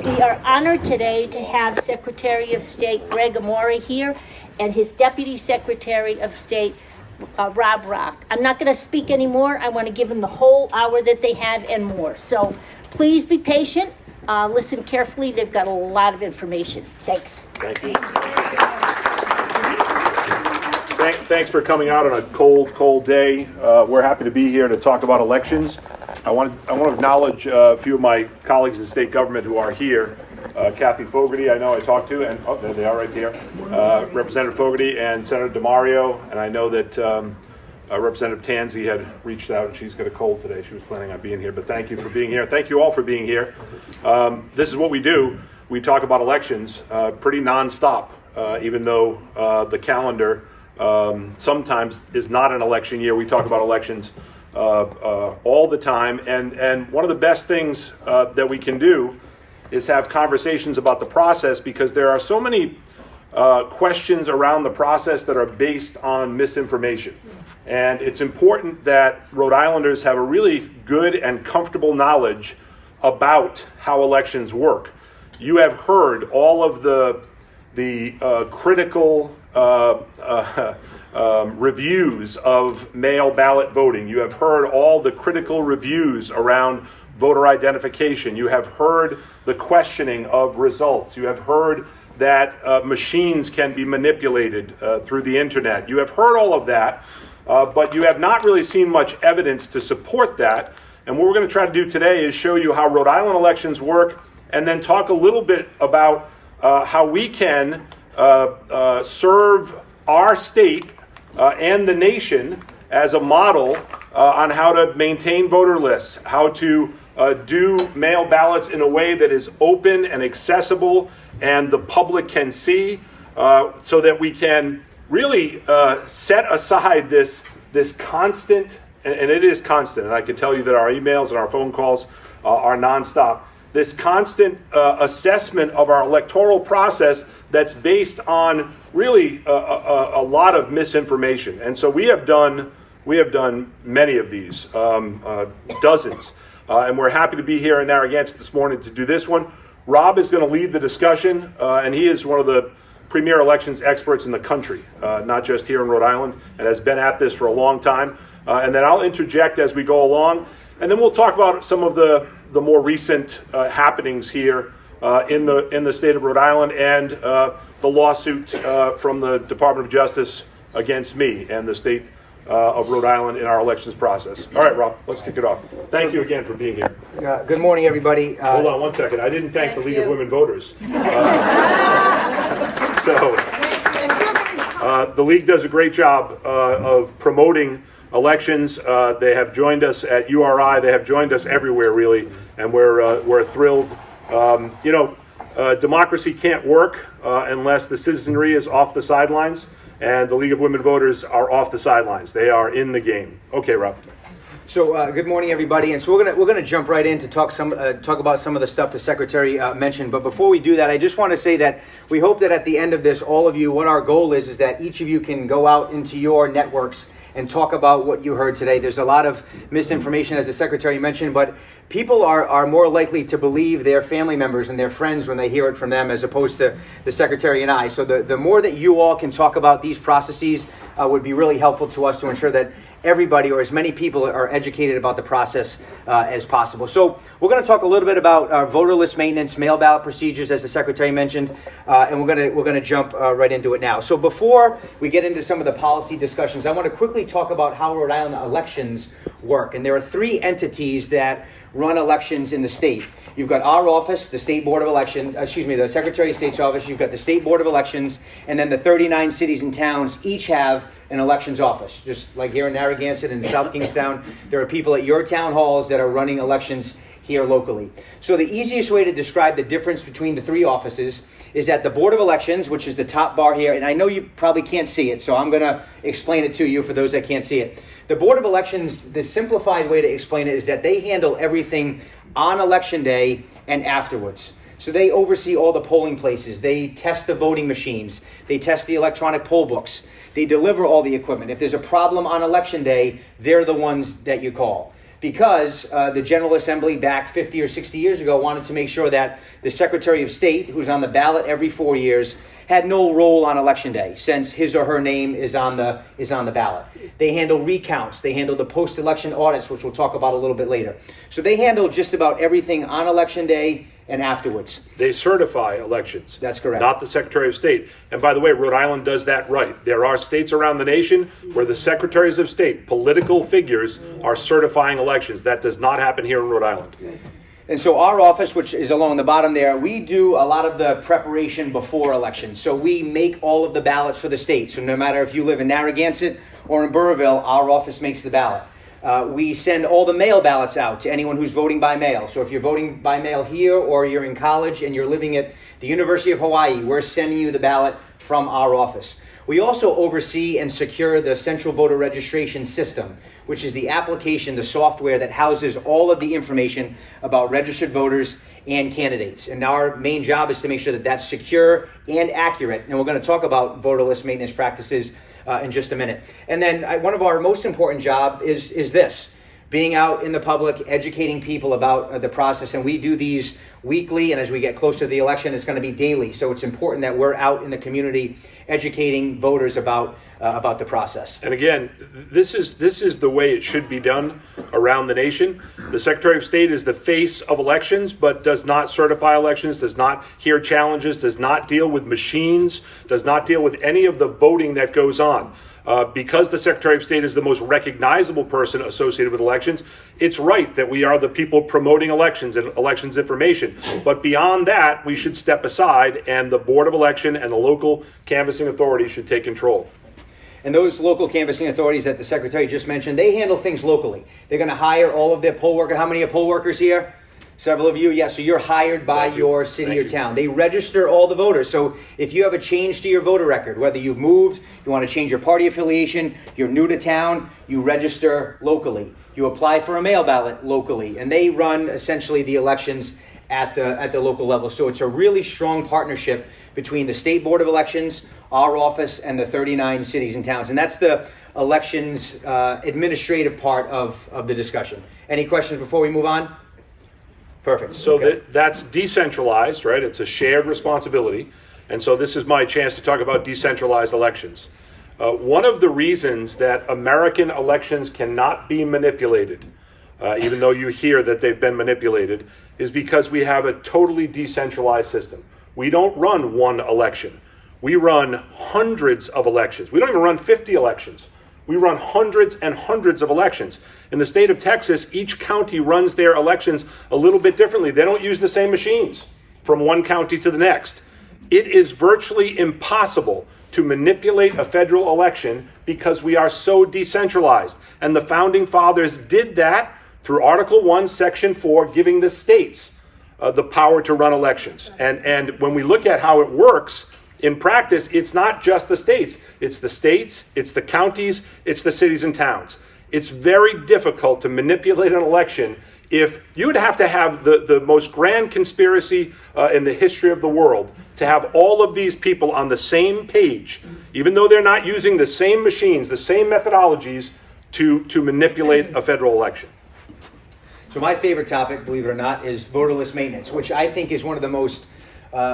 We are honored today to have Secretary of State Gregg Maury here and his Deputy Secretary of State, Rob Rock. I'm not going to speak anymore. I want to give them the whole hour that they have and more. So please be patient. Listen carefully. They've got a lot of information. Thanks. Thank you. Thanks for coming out on a cold day. We're happy to be here to talk about elections. I want to acknowledge a few of my colleagues in state government who are here. Kathy Fogarty, I know I talked to, and there they are right here. Representative Fogarty and Senator DeMario, and I know that Representative Tansey had reached out, and she's got a cold today. She was planning on being here, but thank you for being here. Thank you all for being here. This is what we do. We talk about elections pretty nonstop, even though the calendar sometimes is not an election year. We talk about elections all the time, and one of the best things that we can do is have conversations about the process, because there are so many questions around the process that are based on misinformation. And it's important that Rhode Islanders have a really good and comfortable knowledge about how elections work. You have heard all of the critical reviews of mail ballot voting. You have heard all the critical reviews around voter identification. You have heard the questioning of results. You have heard that machines can be manipulated through the internet. You have heard all of that, but you have not really seen much evidence to support that. And what we're going to try to do today is show you how Rhode Island elections work, and then talk a little bit about how we can serve our state and the nation as a model on how to maintain voter lists, how to do mail ballots in a way that is open and accessible and the public can see, so that we can really set aside this constant, and it is constant, and I can tell you that our emails and our phone calls are nonstop, this constant assessment of our electoral process that's based on really a lot of misinformation. And so we have done many of these, dozens. And we're happy to be here in Narragansett this morning to do this one. Rob is going to lead the discussion, and he is one of the premier elections experts in the country, not just here in Rhode Island, and has been at this for a long time. And then I'll interject as we go along, and then we'll talk about some of the more recent happenings here in the state of Rhode Island, and the lawsuit from the Department of Justice against me and the state of Rhode Island in our elections process. All right, Rob, let's kick it off. Thank you again for being here. Good morning, everybody. Hold on one second. I didn't thank the League of Women Voters. The League does a great job of promoting elections. They have joined us at URI. They have joined us everywhere, really, and we're thrilled. Democracy can't work unless the citizenry is off the sidelines, and the League of Women Voters are off the sidelines. They are in the game. Okay, Rob. So good morning, everybody. And so we're gonna jump right in to talk about some of the stuff the Secretary mentioned. But before we do that, I just want to say that we hope that at the end of this, all of you, what our goal is that each of you can go out into your networks and talk about what you heard today. There's a lot of misinformation, as the Secretary mentioned, but people are more likely to believe their family members and their friends when they hear it from them, as opposed to the Secretary and I. So the more that you all can talk about these processes would be really helpful to us to ensure that everybody, or as many people, are educated about the process as possible. So we're going to talk a little bit about voter list maintenance, mail ballot procedures, as the Secretary mentioned, and we're going to jump right into it now. So before we get into some of the policy discussions, I want to quickly talk about how Rhode Island elections work. And there are three entities that run elections in the state. You've got our office, the State Board of Election, the Secretary of State's office. You've got the State Board of Elections, and then the 39 cities and towns each have an elections office. Just like here in Narragansett and South Kingstown, there are people at your town halls that are running elections here locally. So the easiest way to describe the difference between the three offices is that the Board of Elections, which is the top bar here, and I know you probably can't see it, so I'm going to explain it to you for those that can't see it. The Board of Elections, the simplified way to explain it is that they handle everything on Election Day and afterwards. So they oversee all the polling places. They test the voting machines. They test the electronic poll books. They deliver all the equipment. If there's a problem on Election Day, they're the ones that you call. because the General Assembly back 50 or 60 years ago wanted to make sure that the Secretary of State, who's on the ballot every 4 years, had no role on Election Day, since his or her name is on the ballot. They handle recounts. They handle the post-election audits, which we'll talk about a little bit later. So they handle just about everything on Election Day and afterwards. They certify elections. That's correct. Not the Secretary of State. And by the way, Rhode Island does that right. There are states around the nation where the Secretaries of State, political figures, are certifying elections. That does not happen here in Rhode Island. And so our office, which is along the bottom there, we do a lot of the preparation before elections. So we make all of the ballots for the state. So no matter if you live in Narragansett or in Burrillville, our office makes the ballot. We send all the mail ballots out to anyone who's voting by mail. So if you're voting by mail here or you're in college and you're living at the University of Hawaii, we're sending you the ballot from our office. We also oversee and secure the Central Voter Registration System, which is the application, the software that houses all of the information about registered voters and candidates. And our main job is to make sure that that's secure and accurate. And we're going to talk about voter list maintenance practices in just a minute. And then one of our most important job is this, being out in the public, educating people about the process. And we do these weekly, and as we get closer to the election, it's going to be daily. So it's important that we're out in the community educating voters about the process. And again, this is the way it should be done around the nation. The Secretary of State is the face of elections, but does not certify elections, does not hear challenges, does not deal with machines, does not deal with any of the voting that goes on. Because the Secretary of State is the most recognizable person associated with elections, it's right that we are the people promoting elections and elections information. But beyond that, we should step aside, and the Board of Election and the local canvassing authorities should take control. And those local canvassing authorities that the Secretary just mentioned, they handle things locally. They're going to hire all of their poll workers. How many are poll workers here? Several of you, yes. So you're hired by your city or town. They register all the voters. So if you have a change to your voter record, whether you've moved, you want to change your party affiliation, you're new to town, you register locally. You apply for a mail ballot locally, and they run essentially the elections at the local level. So it's a really strong partnership between the State Board of Elections, our office, and the 39 cities and towns. And that's the elections administrative part of the discussion. Any questions before we move on? Perfect. So Okay. that's decentralized, right? It's a shared responsibility. And so this is my chance to talk about decentralized elections. One of the reasons that American elections cannot be manipulated, even though you hear that they've been manipulated, is because we have a totally decentralized system. We don't run one election. We run hundreds of elections. We don't even run 50 elections. We run hundreds and hundreds of elections. In the state of Texas, each county runs their elections a little bit differently. They don't use the same machines from one county to the next. It is virtually impossible to manipulate a federal election because we are so decentralized. And the founding fathers did that through Article 1, Section 4, giving the states the power to run elections. And when we look at how it works, in practice, it's not just the states, it's the counties, it's the cities and towns. It's very difficult to manipulate an election if you would have to have the most grand conspiracy in the history of the world to have all of these people on the same page, even though they're not using the same machines, the same methodologies to manipulate a federal election. So my favorite topic, believe it or not, is voter list maintenance, which I think is one of the most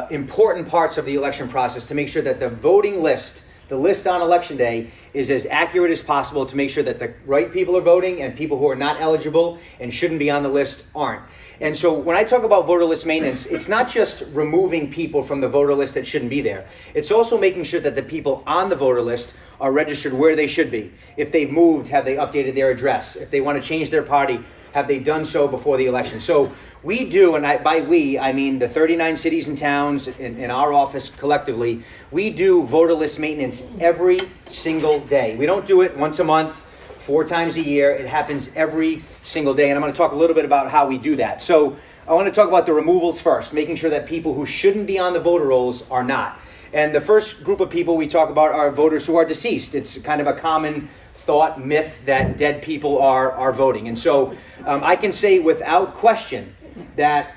important parts of the election process, to make sure that the voting list, the list on election day, is as accurate as possible to make sure that the right people are voting and people who are not eligible and shouldn't be on the list aren't. And so when I talk about voter list maintenance, it's not just removing people from the voter list that shouldn't be there. It's also making sure that the people on the voter list are registered where they should be. If they've moved, have they updated their address? If they want to change their party, have they done so before the election? So we do, and by we, I mean the 39 cities and towns in our office collectively, we do voter list maintenance every single day. We don't do it once a month, 4 times a year. It happens every single day, and I'm going to talk a little bit about how we do that. So I want to talk about the removals first, making sure that people who shouldn't be on the voter rolls are not. And the first group of people we talk about are voters who are deceased. It's kind of a common thought, myth, that dead people are voting. And so I can say without question that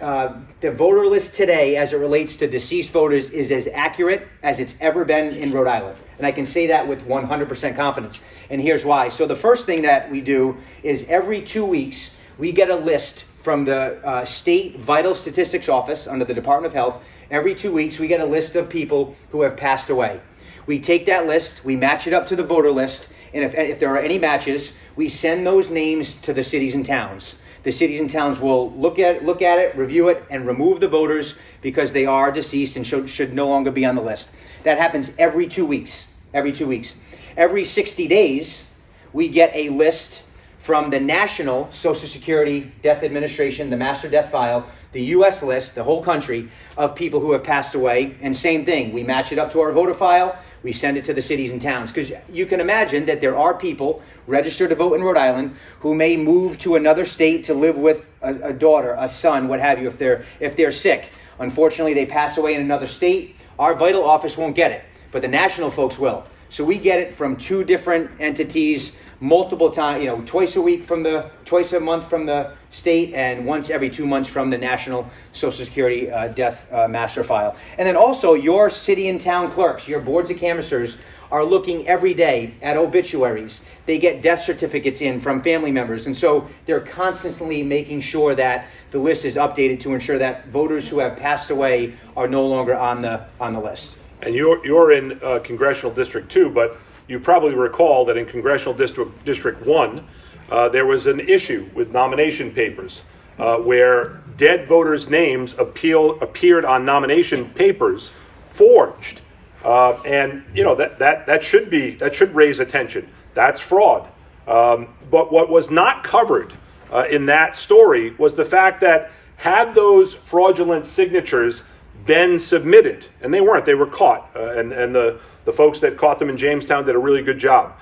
the voter list today, as it relates to deceased voters, is as accurate as it's ever been in Rhode Island. And I can say that with 100% confidence. And here's why. So the first thing that we do is every 2 weeks, we get a list from the State Vital Statistics Office under the Department of Health. Every 2 weeks, we get a list of people who have passed away. We take that list, we match it up to the voter list, and if there are any matches, we send those names to the cities and towns. The cities and towns will look at it, review it, and remove the voters because they are deceased and should no longer be on the list. That happens every 2 weeks. Every 2 weeks. Every 60 days, we get a list from the National Social Security Death Administration, the Master Death File, the U.S. list, the whole country, of people who have passed away. And same thing, we match it up to our voter file, we send it to the cities and towns. Because you can imagine that there are people registered to vote in Rhode Island who may move to another state to live with a daughter, a son, what have you, if they're sick. Unfortunately, they pass away in another state. Our vital office won't get it, but the national folks will. So we get it from two different entities, multiple times, twice a month from the state, and once every 2 months from the National Social Security Death Master File. And then also your city and town clerks, your boards of canvassers, are looking every day at obituaries. They get death certificates in from family members, and so they're constantly making sure that the list is updated to ensure that voters who have passed away are no longer on the list. And you're in Congressional District 2, but you probably recall that in Congressional District 1, there was an issue with nomination papers where dead voters' names appeared on nomination papers forged. And that should raise attention. That's fraud. But what was not covered in that story was the fact that had those fraudulent signatures been submitted, and they weren't, they were caught, and the folks that caught them in Jamestown did a really good job.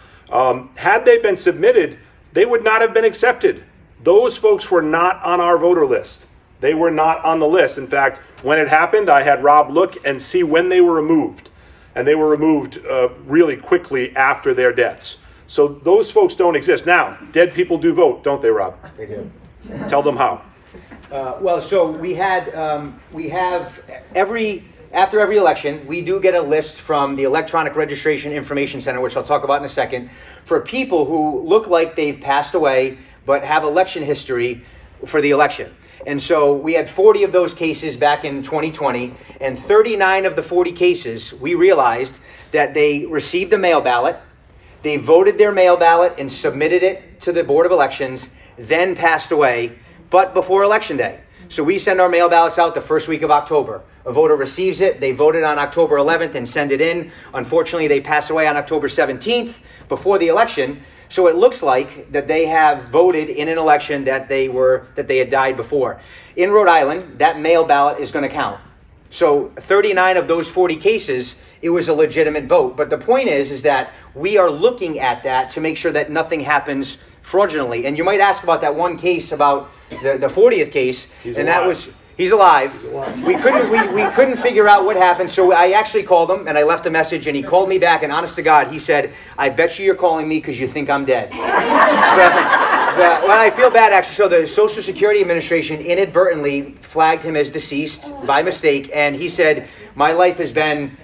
Had they been submitted, they would not have been accepted. Those folks were not on our voter list. They were not on the list. In fact, when it happened, I had Rob look and see when they were removed. And they were removed really quickly after their deaths. So those folks don't exist. Now, dead people do vote, don't they, Rob? They do. Tell them how. So we have after every election, we do get a list from the Electronic Registration Information Center, which I'll talk about in a second, for people who look like they've passed away but have election history for the election. And so we had 40 of those cases back in 2020, and 39 of the 40 cases, we realized that they received a mail ballot, they voted their mail ballot and submitted it to the Board of Elections, then passed away, but before Election Day. So we send our mail ballots out the first week of October. A voter receives it, they voted on October 11th and send it in. Unfortunately, they pass away on October 17th before the election. So it looks like that they have voted in an election that they had died before. In Rhode Island, that mail ballot is going to count. So 39 of those 40 cases, it was a legitimate vote. But the point is that we are looking at that to make sure that nothing happens fraudulently. And you might ask about that one case, about the 40th case, He's and alive. that was he's alive. We couldn't figure out what happened, so I actually called him and I left a message, and he called me back, and honest to God, he said, "I bet you're calling me because you think I'm dead." Well, I feel bad actually. So the Social Security Administration inadvertently flagged him as deceased by mistake, and he said, "My life has been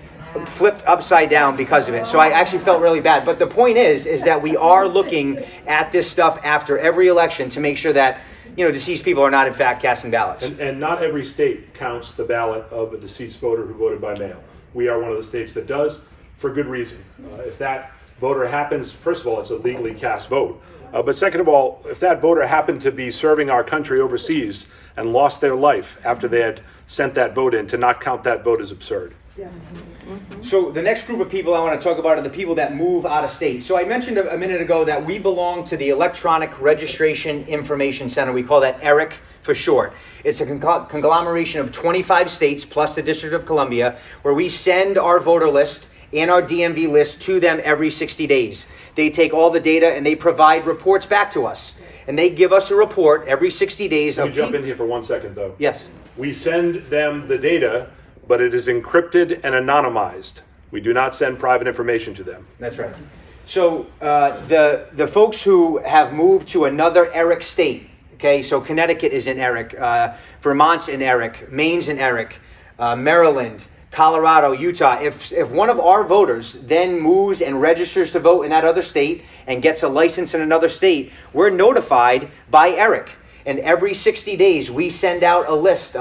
flipped upside down because of it." So I actually felt really bad. But the point is that we are looking at this stuff after every election to make sure that deceased people are not in fact casting ballots. And not every state counts the ballot of a deceased voter who voted by mail. We are one of the states that does, for good reason. If that voter happens, first of all, it's a legally cast vote. But second of all, if that voter happened to be serving our country overseas and lost their life after they had sent that vote in, to not count that vote is absurd. Yeah. So the next group of people I want to talk about are the people that move out of state. So I mentioned a minute ago that we belong to the Electronic Registration Information Center. We call that ERIC for short. It's a conglomeration of 25 states plus the District of Columbia, where we send our voter list and our DMV list to them every 60 days. They take all the data and they provide reports back to us. And they give us a report every 60 days. Let me jump in here for 1 second, though. Yes. We send them the data, but it is encrypted and anonymized. We do not send private information to them. That's right. So the folks who have moved to another ERIC state, okay, so Connecticut is in ERIC, Vermont's in ERIC, Maine's in ERIC, Maryland, Colorado, Utah. If one of our voters then moves and registers to vote in that other state and gets a license in another state, we're notified by ERIC. And every 60 days, we send out a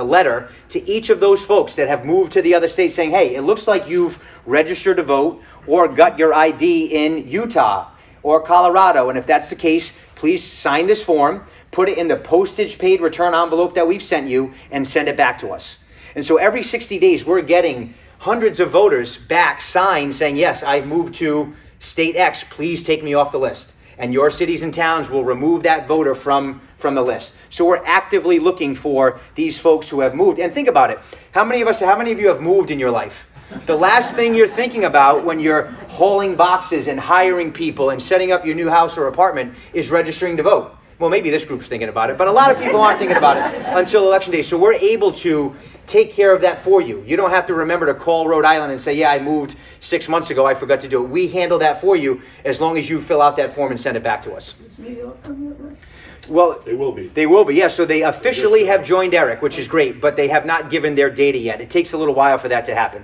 letter to each of those folks that have moved to the other state saying, hey, it looks like you've registered to vote or got your ID in Utah or Colorado. And if that's the case, please sign this form, put it in the postage paid return envelope that we've sent you, and send it back to us. And so every 60 days, we're getting hundreds of voters back signed saying, yes, I moved to state X, please take me off the list. And your cities and towns will remove that voter from the list. So we're actively looking for these folks who have moved. And think about it. How many of you have moved in your life? The last thing you're thinking about when you're hauling boxes and hiring people and setting up your new house or apartment is registering to vote. Well, maybe this group's thinking about it, but a lot of people aren't thinking about it until election day. So we're able to take care of that for you. You don't have to remember to call Rhode Island and say, yeah, I moved 6 months ago, I forgot to do it. We handle that for you as long as you fill out that form and send it back to us. Is New York on that list? Well, they will be. They will be, yes. So they officially have joined ERIC, which is great, but they have not given their data yet. It takes a little while for that to happen.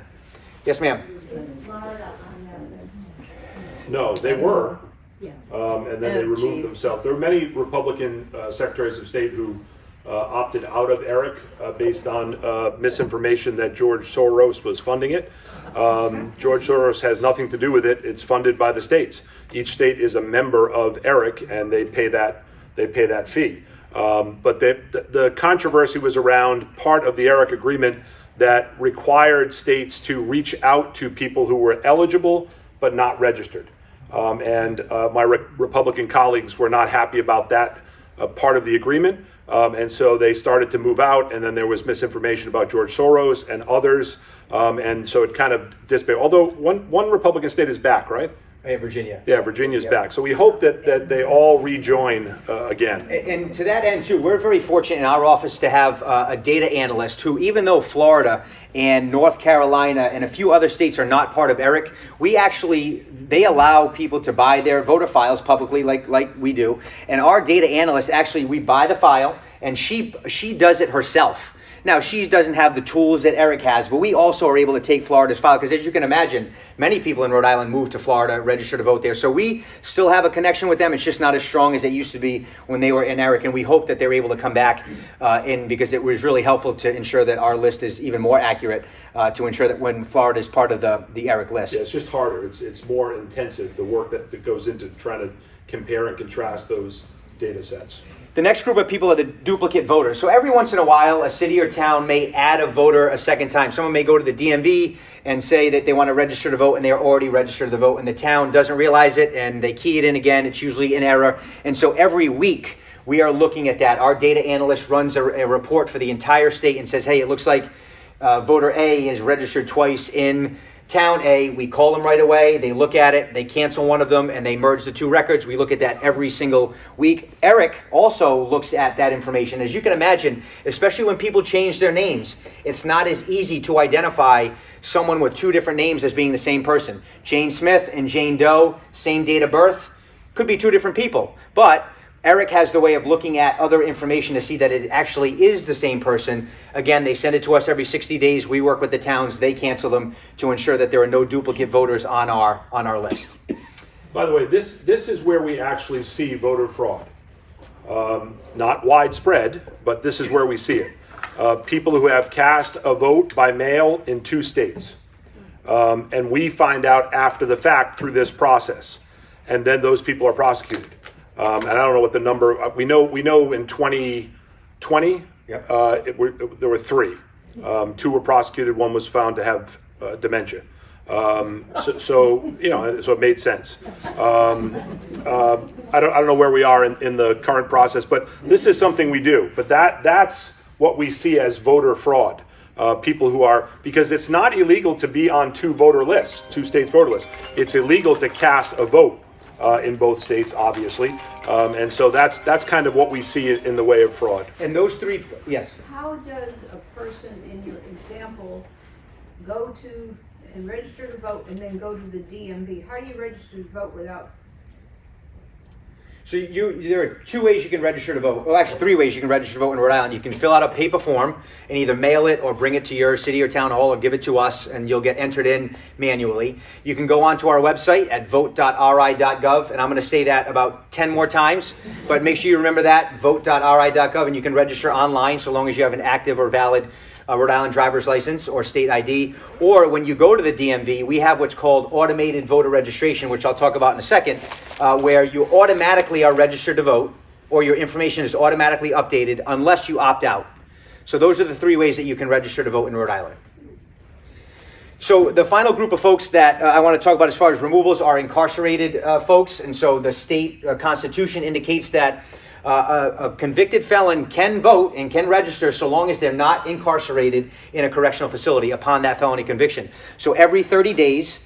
Yes, ma'am. No, they were. Yeah. And then they removed themselves. There were many Republican secretaries of state who opted out of ERIC based on misinformation that George Soros was funding it. George Soros has nothing to do with it. It's funded by the states. Each state is a member of ERIC, and they pay that fee. But the controversy was around part of the ERIC agreement that required states to reach out to people who were eligible but not registered. And my Republican colleagues were not happy about that part of the agreement. And so they started to move out, and then there was misinformation about George Soros and others. And so it kind of dissipated. Although one Republican state is back, right? Virginia. Yeah, Virginia's back. So we hope that they all rejoin again. And to that end, too, we're very fortunate in our office to have a data analyst who, even though Florida and North Carolina and a few other states are not part of ERIC, they allow people to buy their voter files publicly like we do. And our data analyst, actually, we buy the file, and she does it herself. Now, she doesn't have the tools that ERIC has, but we also are able to take Florida's file, because as you can imagine, many people in Rhode Island moved to Florida, register to vote there. So we still have a connection with them. It's just not as strong as it used to be when they were in ERIC, and we hope that they're able to come back in, because it was really helpful to ensure that our list is even more accurate, to ensure that when Florida is part of the ERIC list. Yeah, it's just harder. It's more intensive, the work that goes into trying to compare and contrast those data sets. The next group of people are the duplicate voters. So every once in a while, a city or town may add a voter a second time. Someone may go to the DMV and say that they want to register to vote, and they're already registered to vote, and the town doesn't realize it, and they key it in again. It's usually in error. And so every week, we are looking at that. Our data analyst runs a report for the entire state and says, hey, it looks like voter A is registered twice in town A. We call them right away. They look at it. They cancel one of them, and they merge the two records. We look at that every single week. ERIC also looks at that information. As you can imagine, especially when people change their names, it's not as easy to identify someone with two different names as being the same person. Jane Smith and Jane Doe, same date of birth, could be two different people. But ERIC has the way of looking at other information to see that it actually is the same person. Again, they send it to us every 60 days. We work with the towns. They cancel them to ensure that there are no duplicate voters on our list. By the way, this is where we actually see voter fraud. Not widespread, but this is where we see it. People who have cast a vote by mail in 2 states. And we find out after the fact through this process. And then those people are prosecuted. And I don't know what the number. We know in 2020 Yep. There were 3. 2 were prosecuted. 1 was found to have dementia. So it made sense. I don't know where we are in the current process, but this is something we do. But that's what we see as voter fraud. People who are, because it's not illegal to be on 2 voter lists, 2 states voter lists. It's illegal to cast a vote. In both states, obviously, and so that's kind of what we see in the way of fraud. And those 3, yes. How does a person in your example go to and register to vote and then go to the DMV? How do you register to vote without? So there are 2 ways you can register to vote. Well, actually 3 ways you can register to vote in Rhode Island. You can fill out a paper form and either mail it or bring it to your city or town hall or give it to us, and you'll get entered in manually. You can go onto our website at vote.ri.gov, and I'm going to say that about 10 more times, but make sure you remember that, vote.ri.gov, and you can register online so long as you have an active or valid Rhode Island driver's license or state ID. Or when you go to the DMV, we have what's called automated voter registration, which I'll talk about in a second, where you automatically are registered to vote, or your information is automatically updated unless you opt out. So those are the 3 ways that you can register to vote in Rhode Island. So the final group of folks that I want to talk about as far as removals are incarcerated folks. And so the state constitution indicates that a convicted felon can vote and can register so long as they're not incarcerated in a correctional facility upon that felony conviction. So every 30 days,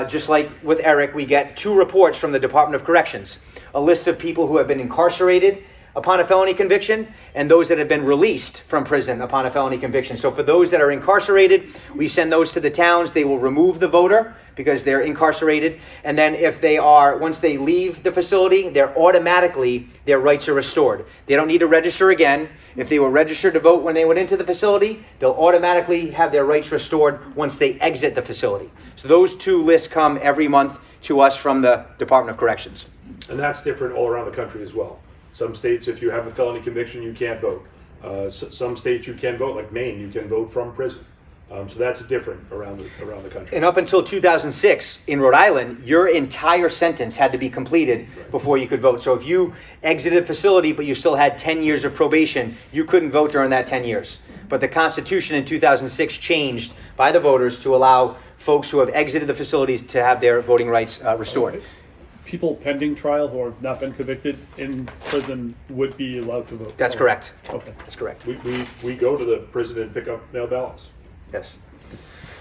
just like with Eric, we get 2 reports from the Department of Corrections, a list of people who have been incarcerated upon a felony conviction and those that have been released from prison upon a felony conviction. So for those that are incarcerated, we send those to the towns. They will remove the voter because they're incarcerated. And then if they are, once they leave the facility, their rights are restored. They don't need to register again. If they were registered to vote when they went into the facility, they'll automatically have their rights restored once they exit the facility. So those 2 lists come every month to us from the Department of Corrections. And that's different all around the country as well. Some states, if you have a felony conviction, you can't vote. Some states you can vote, like Maine, you can vote from prison. So that's different around the country. And up until 2006, in Rhode Island, your entire sentence had to be completed before you could vote. So if you exited the facility, but you still had 10 years of probation, you couldn't vote during that 10 years. But the Constitution in 2006 changed by the voters to allow folks who have exited the facilities to have their voting rights restored. People pending trial who have not been convicted in prison would be allowed to vote. That's correct. Okay. That's correct. We go to the prison and pick up mail ballots. Yes.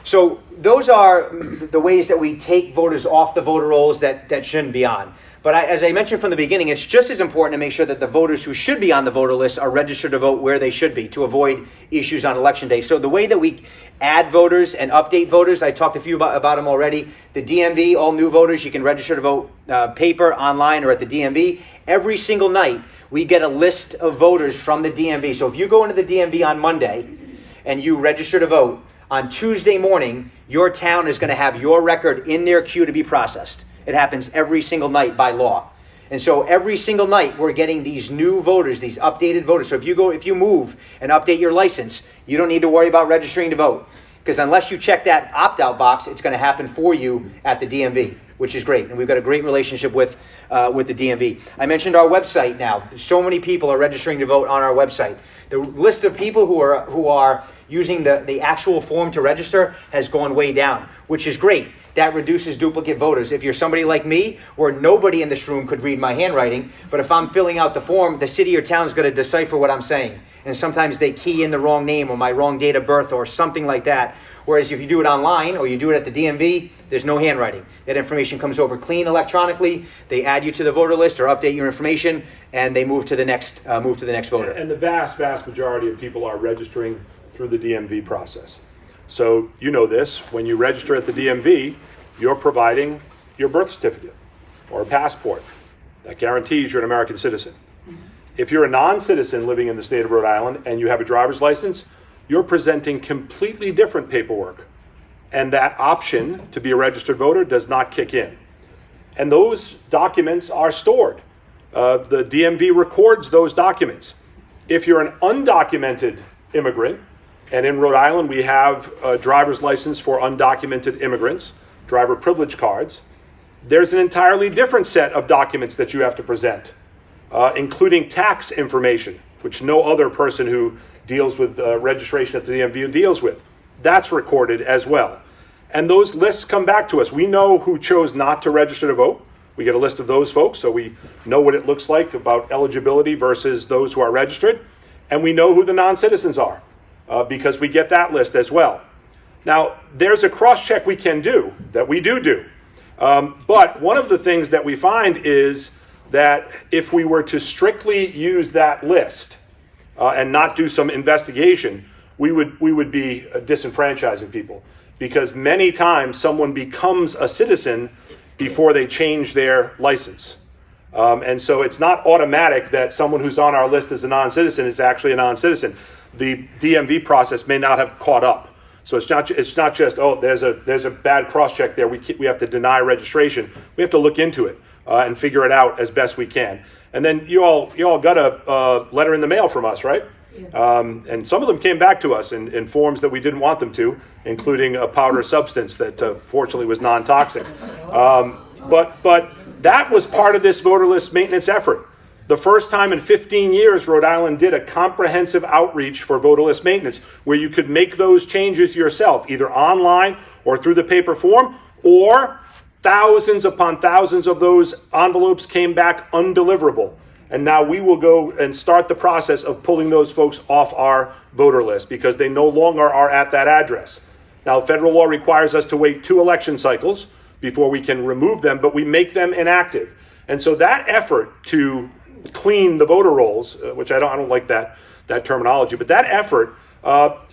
So those are the ways that we take voters off the voter rolls that shouldn't be on. But as I mentioned from the beginning, it's just as important to make sure that the voters who should be on the voter list are registered to vote where they should be to avoid issues on Election Day. So the way that we add voters and update voters, I talked a few about them already. The DMV, all new voters, you can register to vote paper, online, or at the DMV. Every single night, we get a list of voters from the DMV. So if you go into the DMV on Monday and you register to vote, on Tuesday morning, your town is going to have your record in their queue to be processed. It happens every single night by law. And so every single night we're getting these new voters, these updated voters. So if you move and update your license, you don't need to worry about registering to vote. Because unless you check that opt-out box, it's going to happen for you at the DMV, which is great. And we've got a great relationship with the DMV. I mentioned our website now. So many people are registering to vote on our website. The list of people who are using the actual form to register has gone way down, which is great. That reduces duplicate voters. If you're somebody like me, where nobody in this room could read my handwriting, but if I'm filling out the form, the city or town's going to decipher what I'm saying. And sometimes they key in the wrong name or my wrong date of birth or something like that. Whereas if you do it online or you do it at the DMV, there's no handwriting. That information comes over clean electronically. They add you to the voter list or update your information, and they move to the next voter. And the vast majority of people are registering through the DMV process. So you know this, when you register at the DMV, you're providing your birth certificate or a passport. That guarantees you're an American citizen. If you're a non-citizen living in the state of Rhode Island and you have a driver's license, you're presenting completely different paperwork. And that option to be a registered voter does not kick in. And those documents are stored. The DMV records those documents. If you're an undocumented immigrant, and in Rhode Island we have a driver's license for undocumented immigrants, driver privilege cards, there's an entirely different set of documents that you have to present, including tax information, which no other person who deals with registration at the DMV deals with. That's recorded as well. And those lists come back to us. We know who chose not to register to vote. We get a list of those folks, so we know what it looks like about eligibility versus those who are registered. And we know who the non-citizens are because we get that list as well. Now, there's a cross-check we can do, that we do. But one of the things that we find is that if we were to strictly use that list and not do some investigation, we would be disenfranchising people. Because many times someone becomes a citizen before they change their license. And so it's not automatic that someone who's on our list as a non-citizen is actually a non-citizen. The DMV process may not have caught up. So it's not just, oh, there's a bad cross-check there, we have to deny registration. We have to look into it and figure it out as best we can. And then you all got a letter in the mail from us, right? And some of them came back to us in forms that we didn't want them to, including a powder substance that fortunately was non-toxic. But that was part of this voter list maintenance effort. The first time in 15 years, Rhode Island did a comprehensive outreach for voter list maintenance where you could make those changes yourself, either online or through the paper form, or thousands upon thousands of those envelopes came back undeliverable. And now we will go and start the process of pulling those folks off our voter list because they no longer are at that address. Now, federal law requires us to wait 2 election cycles before we can remove them, but we make them inactive. And so that effort to clean the voter rolls, which I don't like that terminology, but that effort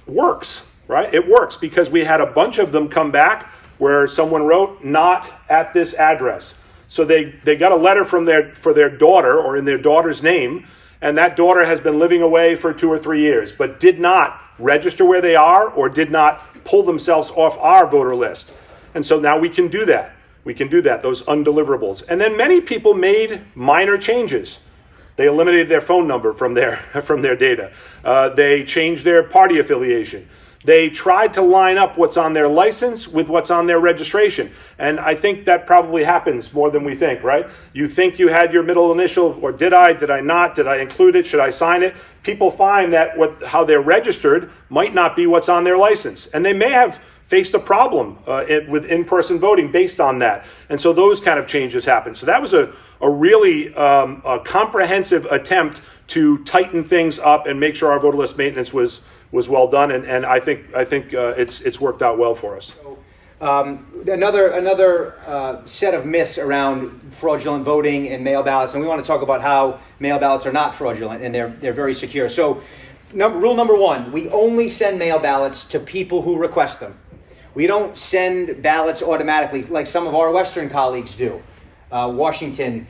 works, right? It works because we had a bunch of them come back where someone wrote not at this address. So they got a letter for their daughter or in their daughter's name, and that daughter has been living away for 2 or 3 years, but did not register where they are or did not pull themselves off our voter list. And so now we can do that. We can do that, those undeliverables. And then many people made minor changes. They eliminated their phone number from their data. They changed their party affiliation. They tried to line up what's on their license with what's on their registration. And I think that probably happens more than we think, right? You think you had your middle initial, or did I not? Did I include it? Should I sign it? People find that how they're registered might not be what's on their license. And they may have faced a problem with in-person voting based on that. And so those kind of changes happen. So that was a really a comprehensive attempt to tighten things up and make sure our voter list maintenance was well done. And I think it's worked out well for us. Another set of myths around fraudulent voting and mail ballots, and we want to talk about how mail ballots are not fraudulent and they're very secure. So rule number 1, we only send mail ballots to people who request them. We don't send ballots automatically like some of our Western colleagues do. Washington,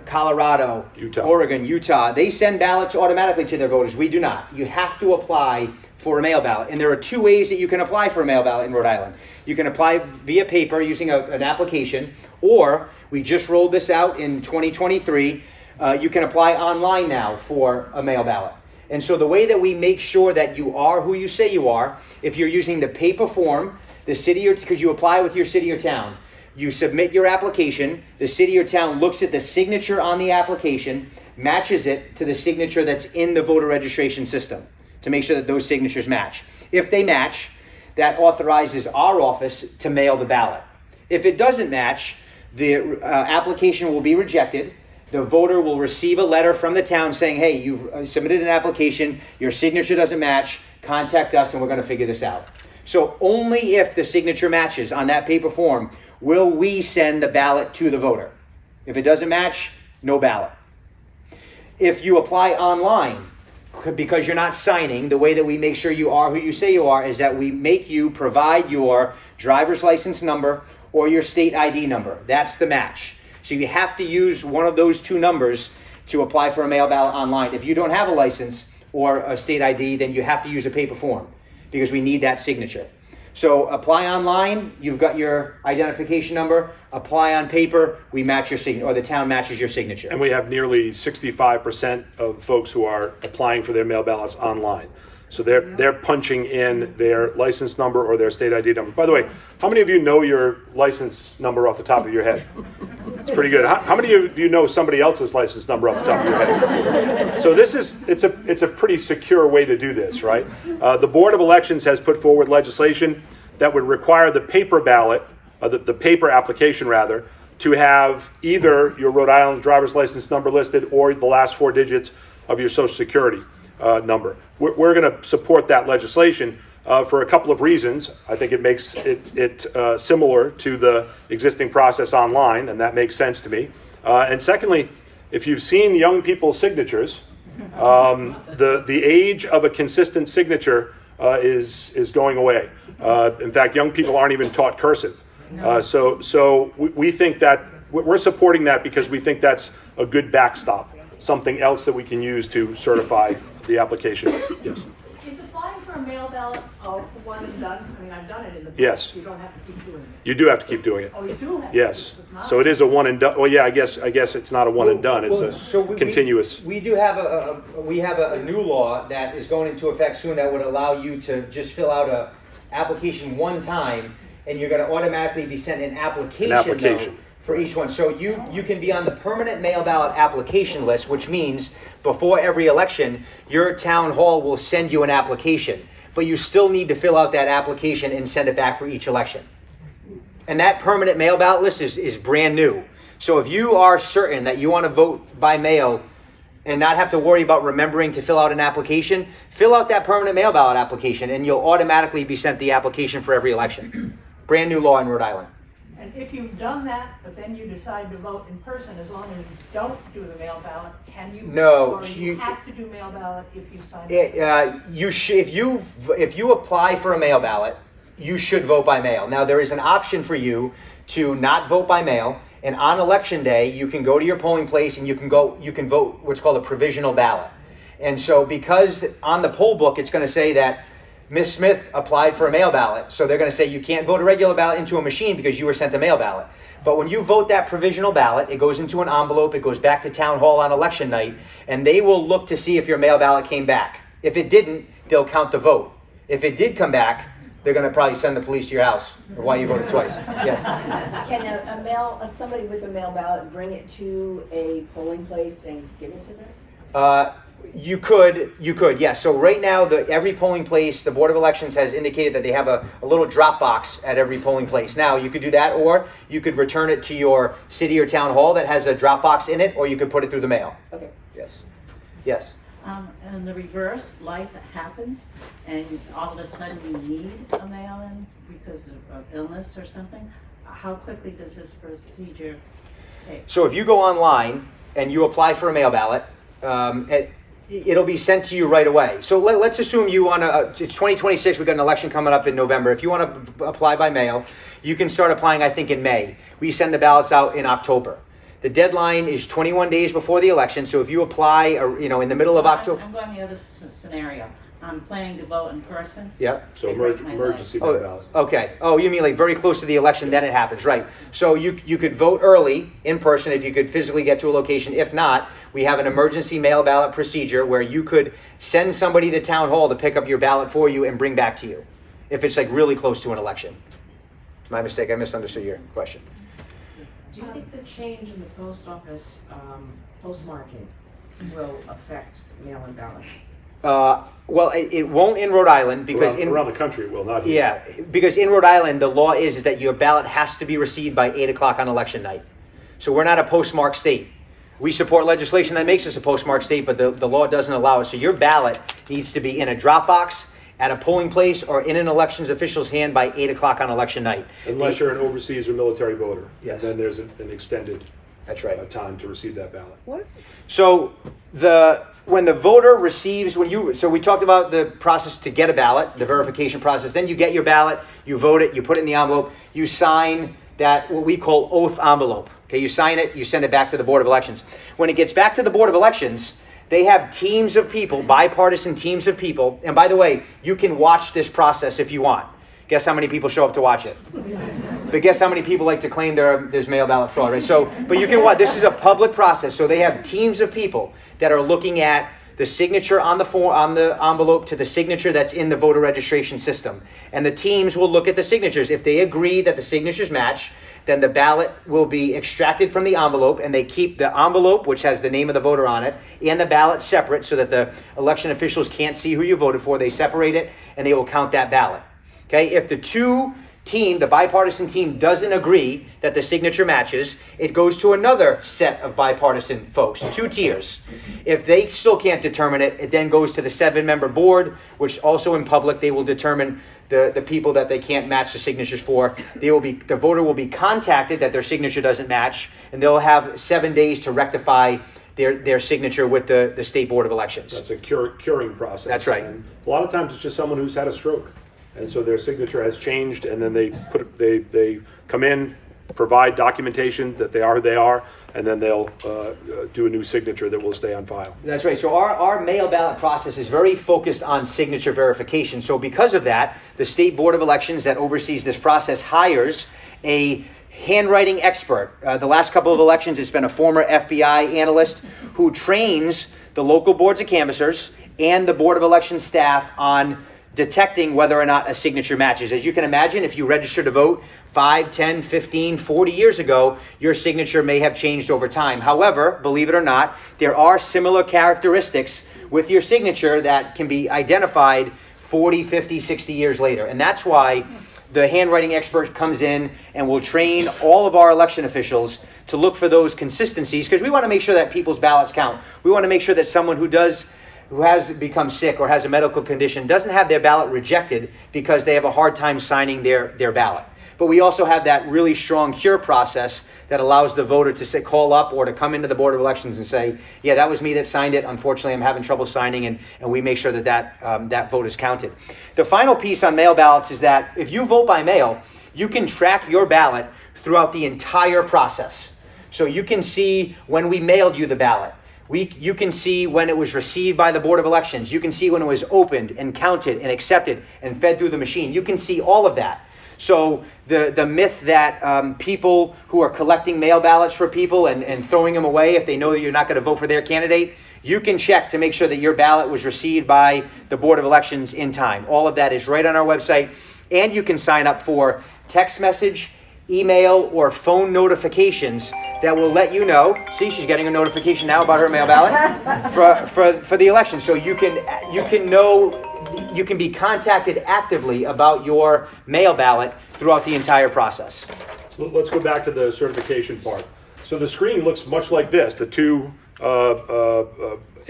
Colorado, Oregon, Utah, they send ballots automatically to their voters. We do not. You have to apply for a mail ballot. And there are 2 ways that you can apply for a mail ballot in Rhode Island. You can apply via paper using an application, or we just rolled this out in 2023. You can apply online now for a mail ballot. And so the way that we make sure that you are who you say you are, if you're using the paper form, the city, because you apply with your city or town, you submit your application, the city or town looks at the signature on the application, matches it to the signature that's in the voter registration system to make sure that those signatures match. If they match, that authorizes our office to mail the ballot. If it doesn't match, the application will be rejected. The voter will receive a letter from the town saying, hey, you've submitted an application, your signature doesn't match, contact us and we're going to figure this out. So only if the signature matches on that paper form will we send the ballot to the voter. If it doesn't match, no ballot. If you apply online, because you're not signing, the way that we make sure you are who you say you are is that we make you provide your driver's license number or your state ID number. That's the match. So you have to use one of those 2 numbers to apply for a mail ballot online. If you don't have a license or a state ID, then you have to use a paper form because we need that signature. So apply online, you've got your identification number. Apply on paper, we match your signature, or the town matches your signature. And we have nearly 65% of folks who are applying for their mail ballots online. So they're punching in their license number or their state ID number. By the way, how many of you know your license number off the top of your head? It's pretty good. How many of you know somebody else's license number off the top of your head? So it's a pretty secure way to do this, right? The Board of Elections has put forward legislation that would require the paper ballot, the paper application rather, to have either your Rhode Island driver's license number listed or the last 4 digits of your Social Security number. We're going to support that legislation for a couple of reasons. I think it makes it similar to the existing process online, and that makes sense to me. And secondly, if you've seen young people's signatures, the age of a consistent signature is going away. In fact, young people aren't even taught cursive. So we think that we're supporting that because we think that's a good backstop, something else that we can use to certify the application. Yes. Is applying for a mail ballot a one and done? I mean, I've done it in the past. Yes. You don't have to keep doing it. You do have to keep doing it. Oh, you do have to? Yes. This is not- So it is a one and done. Well, yeah, I guess it's not a one and done. It's Well, a so continuous. We do have a new law that is going into effect soon that would allow you to just fill out a application one time, and you're going to automatically be sent an application. application. Though, for each one. So you can be on the permanent mail ballot application list, which means before every election, your town hall will send you an application. But you still need to fill out that application and send it back for each election. And that permanent mail ballot list is brand new. So if you are certain that you want to vote by mail and not have to worry about remembering to fill out an application, fill out that permanent mail ballot application and you'll automatically be sent the application for every election. Brand new law in Rhode Island. And if you've done that, but then you decide to vote in person, as long as you don't do the mail ballot, can you? No, Or you have to do mail ballot if you sign up? You should, if you apply for a mail ballot, you should vote by mail. Now there is an option for you to not vote by mail, and on election day you can go to your polling place and you can vote what's called a provisional ballot. And so because on the poll book it's going to say that Ms. Smith applied for a mail ballot, so they're going to say you can't vote a regular ballot into a machine because you were sent a mail ballot. But when you vote that provisional ballot, it goes into an envelope, it goes back to town hall on election night, and they will look to see if your mail ballot came back. If it didn't, they'll count the vote. If it did come back, they're going to probably send the police to your house or why you voted twice. Yes. Can somebody with a mail ballot bring it to a polling place and give it to them? You could, yes. So right now, every polling place, the Board of Elections has indicated that they have a little drop box at every polling place. Now, you could do that, or you could return it to your city or town hall that has a drop box in it, or you could put it through the mail. Okay. Yes. Yes. And the reverse, life happens, and all of a sudden you need a mail-in because of illness or something. How quickly does this procedure take? So if you go online and you apply for a mail ballot, it'll be sent to you right away. So let's assume you want to, it's 2026, we've got an election coming up in November. If you want to apply by mail, you can start applying, I think, in May. We send the ballots out in October. The deadline is 21 days before the election, so if you apply, in the middle of October. I'm going the other scenario. I'm planning to vote in person. Yeah. So They break my emergency Oh, ballot. okay. Oh, you mean like very close to the election, then it happens, right? So you could vote early in person if you could physically get to a location. If not, we have an emergency mail ballot procedure where you could send somebody to town hall to pick up your ballot for you and bring back to you, if it's like really close to an election. My mistake. I misunderstood your question. Do you think the change in the post office postmarking will affect mail-in ballots? Well, it won't in Rhode Island because around the country it will, not here. Yeah, because in Rhode Island, the law is that your ballot has to be received by 8 o'clock on election night. So we're not a postmark state. We support legislation that makes us a postmark state, but the law doesn't allow it. So your ballot needs to be in a drop box, at a polling place, or in an elections official's hand by 8 o'clock on election night. Unless you're an overseas or military voter. Yes. Then there's an extended That's right. time to receive that ballot. So when the voter receives, so we talked about the process to get a ballot, the verification process. Then you get your ballot, you vote it, you put it in the envelope, you sign that what we call oath envelope. Okay, you sign it, you send it back to the Board of Elections. When it gets back to the Board of Elections, they have teams of people, bipartisan teams of people. And by the way, you can watch this process if you want. Guess how many people show up to watch it? But guess how many people like to claim there's mail ballot fraud, right? So, but you can watch. This is a public process. So they have teams of people that are looking at the signature on the form, on the envelope to the signature that's in the voter registration system. And the teams will look at the signatures. If they agree that the signatures match, then the ballot will be extracted from the envelope, and they keep the envelope, which has the name of the voter on it, and the ballot separate so that the election officials can't see who you voted for. They separate it, and they will count that ballot. Okay, if the bipartisan team doesn't agree that the signature matches, it goes to another set of bipartisan folks, 2 tiers. If they still can't determine it, it then goes to the 7-member board, which also in public, they will determine the people that they can't match the signatures for. The voter will be contacted that their signature doesn't match, and they'll have 7 days to rectify their signature with the State Board of Elections. That's a curing process. That's right. And a lot of times it's just someone who's had a stroke. And so their signature has changed, and then they come in, provide documentation that they are who they are, and then they'll do a new signature that will stay on file. That's right. So our mail ballot process is very focused on signature verification. So because of that, the State Board of Elections that oversees this process hires a handwriting expert. The last couple of elections, it's been a former FBI analyst who trains the local boards of canvassers and the Board of Election staff on detecting whether or not a signature matches. As you can imagine, if you register to vote 5, 10, 15, 40 years ago, your signature may have changed over time. However, believe it or not, there are similar characteristics with your signature that can be identified 40, 50, 60 years later. And that's why the handwriting expert comes in and will train all of our election officials to look for those consistencies, because we want to make sure that people's ballots count. We want to make sure that someone who has become sick or has a medical condition doesn't have their ballot rejected because they have a hard time signing their ballot. But we also have that really strong cure process that allows the voter to call up or to come into the Board of Elections and say, yeah, that was me that signed it. Unfortunately, I'm having trouble signing, and we make sure that vote is counted. The final piece on mail ballots is that if you vote by mail, you can track your ballot throughout the entire process. So you can see when we mailed you the ballot. You can see when it was received by the Board of Elections. You can see when it was opened and counted and accepted and fed through the machine. You can see all of that. So the myth that people who are collecting mail ballots for people and throwing them away if they know that you're not going to vote for their candidate, you can check to make sure that your ballot was received by the Board of Elections in time. All of that is right on our website. And you can sign up for text message, email, or phone notifications that will let you know. See, she's getting a notification now about her mail ballot for the election. So you can know, you can be contacted actively about your mail ballot throughout the entire process. So let's go back to the certification part. So the screen looks much like this. The two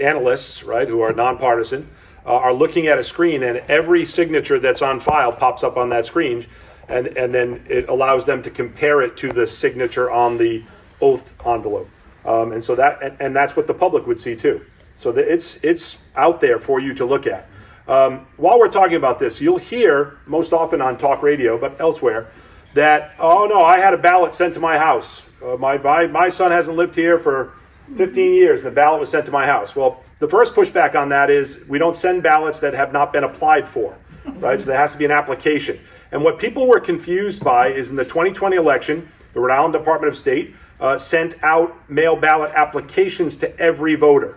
analysts, right, who are nonpartisan, are looking at a screen, and every signature that's on file pops up on that screen, and then it allows them to compare it to the signature on the oath envelope. And so that's what the public would see too. So it's out there for you to look at. While we're talking about this, you'll hear most often on talk radio, but elsewhere, that, oh no, I had a ballot sent to my house. My son hasn't lived here for 15 years, and the ballot was sent to my house. Well, the first pushback on that is we don't send ballots that have not been applied for, right? So there has to be an application. And what people were confused by is in the 2020 election, the Rhode Island Department of State sent out mail ballot applications to every voter.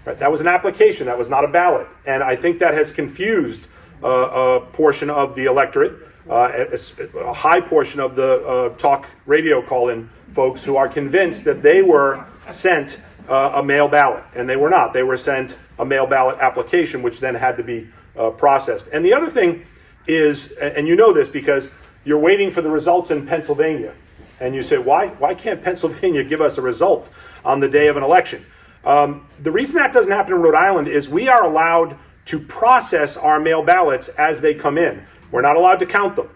Right? That was an application, that was not a ballot. And I think that has confused a portion of the electorate, a high portion of the talk radio call-in folks who are convinced that they were sent a mail ballot, and they were not. They were sent a mail ballot application, which then had to be processed. And the other thing is, and you know this because you're waiting for the results in Pennsylvania, and you say, why can't Pennsylvania give us a result on the day of an election? The reason that doesn't happen in Rhode Island is we are allowed to process our mail ballots as they come in. We're not allowed to count them,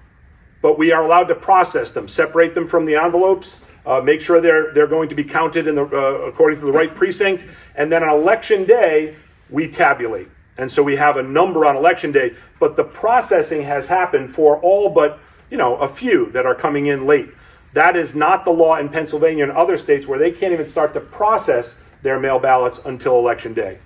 but we are allowed to process them, separate them from the envelopes, make sure they're going to be counted in according to the right precinct, and then on election day, we tabulate. And so we have a number on election day, but the processing has happened for all but, a few that are coming in late. That is not the law in Pennsylvania and other states where they can't even start to process their mail ballots until election day.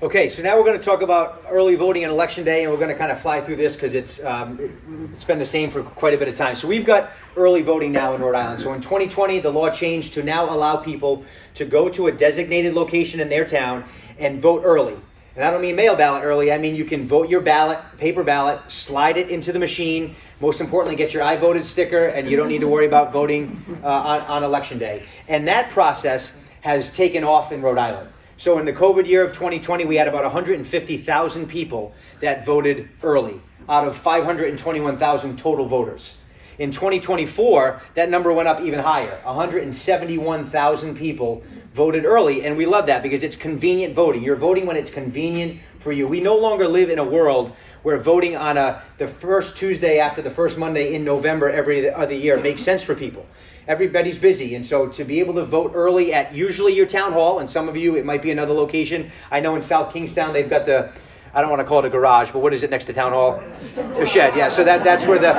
Okay, so now we're going to talk about early voting on election day, and we're going to kind of fly through this because it's been the same for quite a bit of time. So we've got early voting now in Rhode Island. So in 2020, the law changed to now allow people to go to a designated location in their town and vote early. And I don't mean mail ballot early. I mean you can vote your ballot, paper ballot, slide it into the machine. Most importantly, get your I voted sticker, and you don't need to worry about voting on election day. And that process has taken off in Rhode Island. So in the COVID year of 2020, we had about 150,000 people that voted early out of 521,000 total voters. In 2024, that number went up even higher. 171,000 people voted early, and we love that because it's convenient voting. You're voting when it's convenient for you. We no longer live in a world where voting on the first Tuesday after the first Monday in November every other year makes sense for people. Everybody's busy, and so to be able to vote early at usually your town hall, and some of you, it might be another location. I know in South Kingstown, they've got the I don't want to call it a garage, but what is it next to town hall? A shed, yeah. So that's where the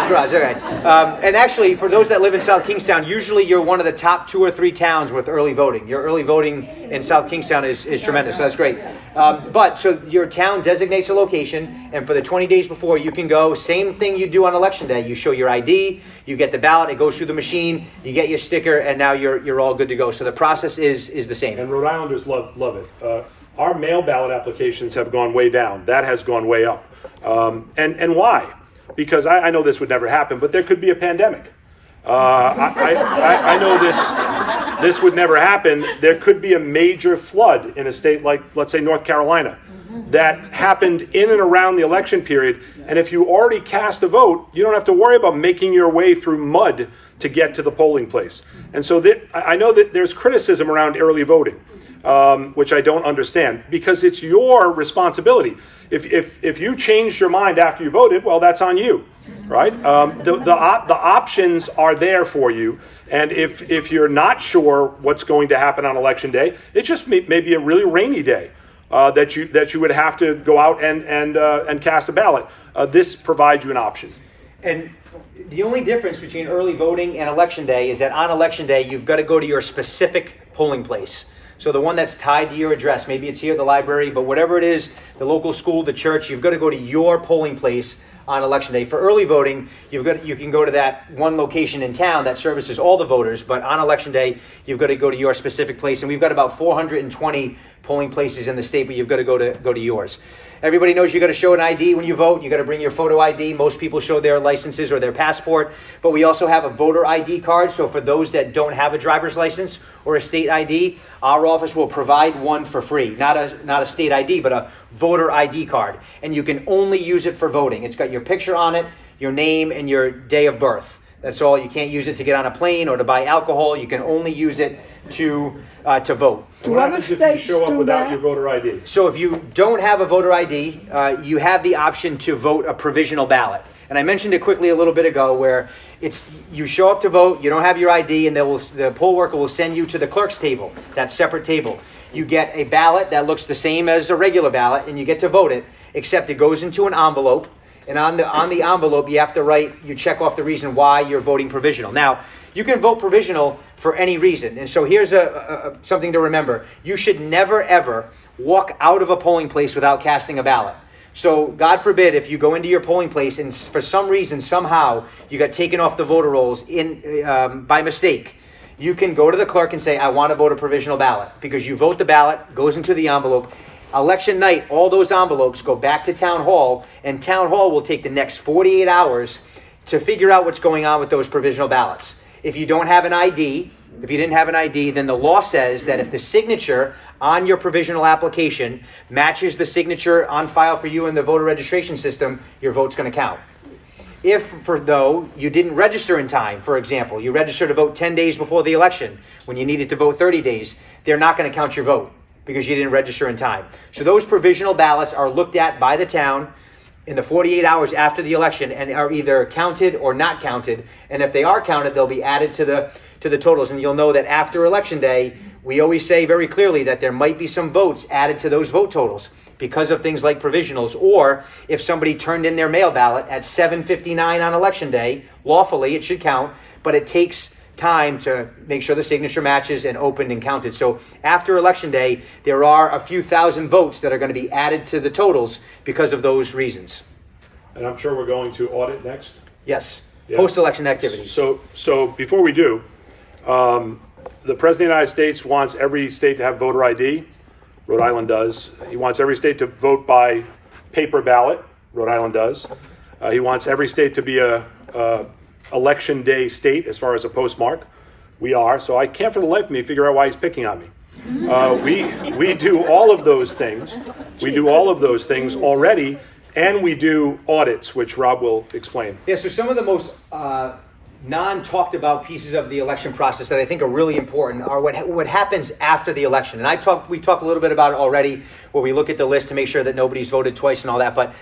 garage. Okay. And actually, for those that live in South Kingstown, usually you're one of the top 2 or 3 towns with early voting. Your early voting in South Kingstown is tremendous. So that's great. But so your town designates a location, and for the 20 days before, you can go. Same thing you do on election day. You show your ID, you get the ballot, it goes through the machine, you get your sticker, and now you're all good to go. So the process is the same. And Rhode Islanders love it. Our mail ballot applications have gone way down. That has gone way up. And why? Because I know this would never happen, but there could be a pandemic. I know this would never happen. There could be a major flood in a state like, let's say, North Carolina, that happened in and around the election period. And if you already cast a vote, you don't have to worry about making your way through mud to get to the polling place. And so I know that there's criticism around early voting, which I don't understand, because it's your responsibility. If you changed your mind after you voted, well, that's on you, right? The options are there for you, and if you're not sure what's going to happen on election day, it just may be a really rainy day that you would have to go out and cast a ballot. This provides you an option. And the only difference between early voting and election day is that on election day, you've got to go to your specific polling place. So the one that's tied to your address, maybe it's here, the library, but whatever it is, the local school, the church, you've got to go to your polling place on election day. For early voting, you can go to that one location in town that services all the voters, but on election day, you've got to go to your specific place. And we've got about 420 polling places in the state, but you've got to go to yours. Everybody knows you got to show an ID when you vote. You got to bring your photo ID. Most people show their licenses or their passport, but we also have a voter ID card. So for those that don't have a driver's license or a state ID, our office will provide one for free. Not a state ID, but a voter ID card. And you can only use it for voting. It's got your picture on it, your name, and your day of birth. That's all. You can't use it to get on a plane or to buy alcohol. You can only use it to vote. What happens if you show up without your voter ID? So if you don't have a voter ID, you have the option to vote a provisional ballot. And I mentioned it quickly a little bit ago, where you show up to vote, you don't have your ID, and the poll worker will send you to the clerk's table, that separate table. You get a ballot that looks the same as a regular ballot, and you get to vote it, except it goes into an envelope. And on the envelope, you have to you check off the reason why you're voting provisional. Now, you can vote provisional for any reason. And so here's something to remember. You should never, ever walk out of a polling place without casting a ballot. So God forbid if you go into your polling place and for some reason, somehow, you got taken off the voter rolls by mistake. You can go to the clerk and say, I want to vote a provisional ballot, because you vote the ballot, goes into the envelope. Election night, all those envelopes go back to town hall, and town hall will take the next 48 hours to figure out what's going on with those provisional ballots. If you don't have an ID, if you didn't have an ID, then the law says that if the signature on your provisional application matches the signature on file for you in the voter registration system, your vote's going to count. If, though, you didn't register in time, for example, you registered to vote 10 days before the election when you needed to vote 30 days, they're not going to count your vote because you didn't register in time. So those provisional ballots are looked at by the town in the 48 hours after the election and are either counted or not counted. And if they are counted, they'll be added to the totals. And you'll know that after election day, we always say very clearly that there might be some votes added to those vote totals because of things like provisionals, or if somebody turned in their mail ballot at 7:59 on election day, lawfully it should count, but it takes time to make sure the signature matches and opened and counted. So after election day, there are a few thousand votes that are going to be added to the totals because of those reasons. And I'm sure we're going to audit next. Yes, Yeah. post-election activities. So before we do, the President of the United States wants every state to have voter ID. Rhode Island does. He wants every state to vote by paper ballot. Rhode Island does. He wants every state to be a election day state as far as a postmark. We are. So I can't for the life of me figure out why he's picking on me. We do all of those things. We do all of those things already, and we do audits, which Rob will explain. Yeah, so some of the most non-talked about pieces of the election process that I think are really important are what happens after the election. And we talked a little bit about it already, where we look at the list to make sure that nobody's voted twice and all that. But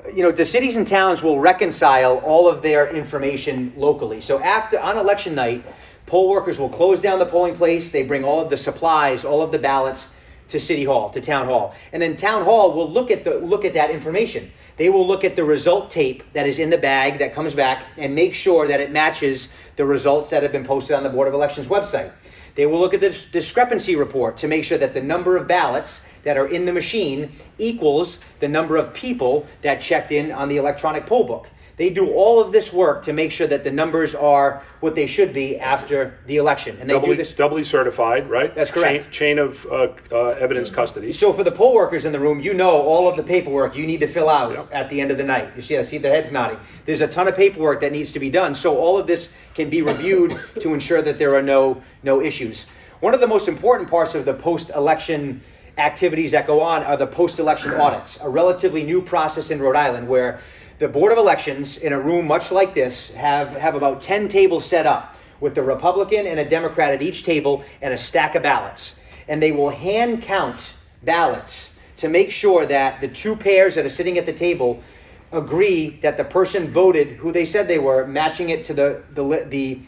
the cities and towns will reconcile all of their information locally. So on election night, poll workers will close down the polling place. They bring all of the supplies, all of the ballots to City Hall, to Town Hall. And then Town Hall will look at that information. They will look at the result tape that is in the bag that comes back and make sure that it matches the results that have been posted on the Board of Elections website. They will look at the discrepancy report to make sure that the number of ballots that are in the machine equals the number of people that checked in on the electronic poll book. They do all of this work to make sure that the numbers are what they should be after the election. And they do this doubly certified, right? That's correct. Chain of evidence custody. So for the poll workers in the room, you know all of the paperwork you need to fill out at the end of the night. You see, I see the heads nodding. There's a ton of paperwork that needs to be done. So all of this can be reviewed to ensure that there are no issues. One of the most important parts of the post-election activities that go on are the post-election audits, a relatively new process in Rhode Island where the Board of Elections, in a room much like this, have about 10 tables set up with the Republican and a Democrat at each table and a stack of ballots. And they will hand count ballots to make sure that the two pairs that are sitting at the table agree that the person voted who they said they were, matching it to the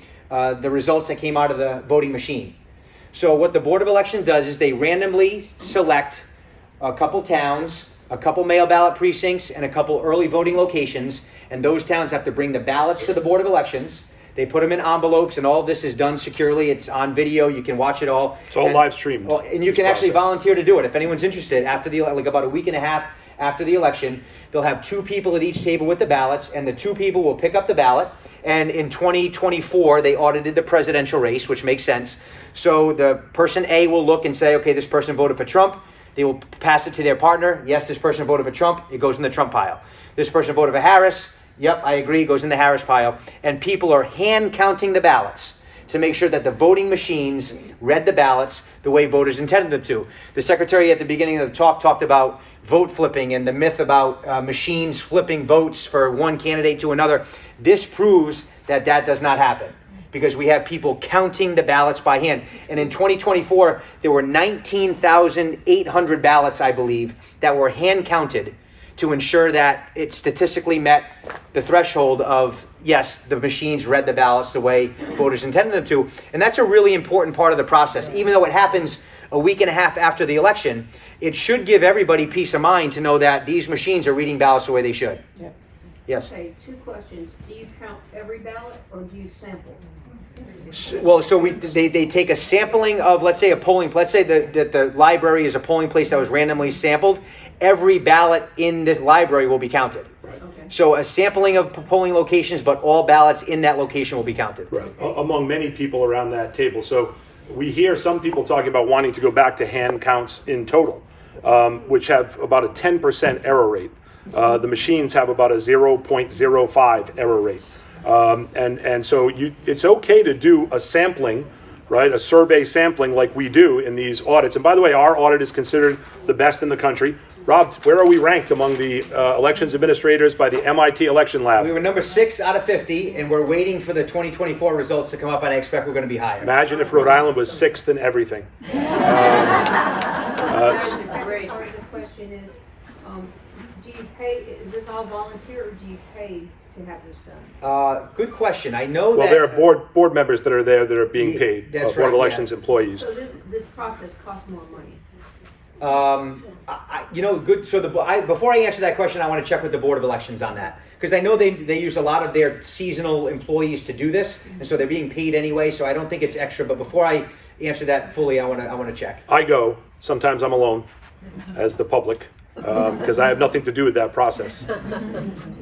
results that came out of the voting machine. So what the Board of Elections does is they randomly select a couple towns, a couple mail ballot precincts, and a couple early voting locations, and those towns have to bring the ballots to the Board of Elections. They put them in envelopes, and all of this is done securely. It's on video. You can watch it all. It's all live streamed. And you can actually volunteer to do it if anyone's interested. After about a week and a half after the election, they'll have two people at each table with the ballots, and the two people will pick up the ballot. And in 2024, they audited the presidential race, which makes sense. So the person A will look and say, okay, this person voted for Trump. They will pass it to their partner. Yes, this person voted for Trump. It goes in the Trump pile. This person voted for Harris. Yep, I agree. It goes in the Harris pile. And people are hand counting the ballots to make sure that the voting machines read the ballots the way voters intended them to. The secretary at the beginning of the talk talked about vote flipping and the myth about machines flipping votes for one candidate to another. This proves that does not happen, because we have people counting the ballots by hand. And in 2024, there were 19,800 ballots, I believe, that were hand counted to ensure that it statistically met the threshold of, yes, the machines read the ballots the way voters intended them to. And that's a really important part of the process. Even though it happens a week and a half after the election, it should give everybody peace of mind to know that these machines are reading ballots the way they should. Yeah. Yes. Okay, two questions. Do you count every ballot or do you sample? They take a sampling of, let's say, let's say that the library is a polling place that was randomly sampled. Every ballot in this library will be counted. Right. Okay. So a sampling of polling locations, but all ballots in that location will be counted. Right. Among many people around that table. So we hear some people talking about wanting to go back to hand counts in total, which have about a 10% error rate. The machines have about a 0.05 error rate. And so it's okay to do a sampling, right? A survey sampling like we do in these audits. And by the way, our audit is considered the best in the country. Rob, where are we ranked among the elections administrators by the MIT Election Lab? We were number 6 out of 50, and we're waiting for the 2024 results to come up, and I expect we're going to be higher. Imagine if Rhode Island was 6th in everything. The second part of the question is, do you pay, is this all volunteer or do you pay to have this done? Good question. I know Well, that... there are board members that are there that are being paid, That's Board of right, Elections yeah. employees. So this process costs more money? Good. So before I answer that question, I want to check with the Board of Elections on that, because I know they use a lot of their seasonal employees to do this, and so they're being paid anyway. So I don't think it's extra. But before I answer that fully, I want to check. I go. Sometimes I'm alone, as the public, because I have nothing to do with that process.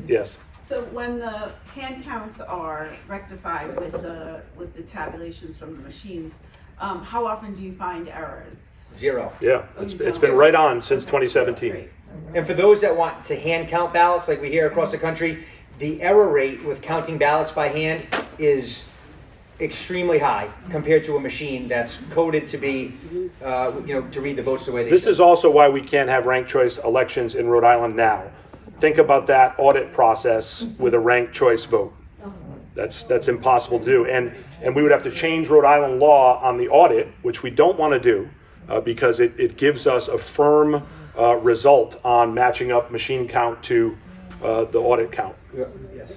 Yes. So when the hand counts are rectified with the tabulations from the machines, how often do you find errors? 0. Yeah, it's been right on since 2017. Great. And for those that want to hand count ballots, like we hear across the country, the error rate with counting ballots by hand is extremely high compared to a machine that's coded to be, to read the votes the way they This should. is also why we can't have ranked choice elections in Rhode Island now. Think about that audit process with a ranked choice vote. That's impossible to do. And we would have to change Rhode Island law on the audit, which we don't want to do, because it gives us a firm result on matching up machine count to the audit count. Yes.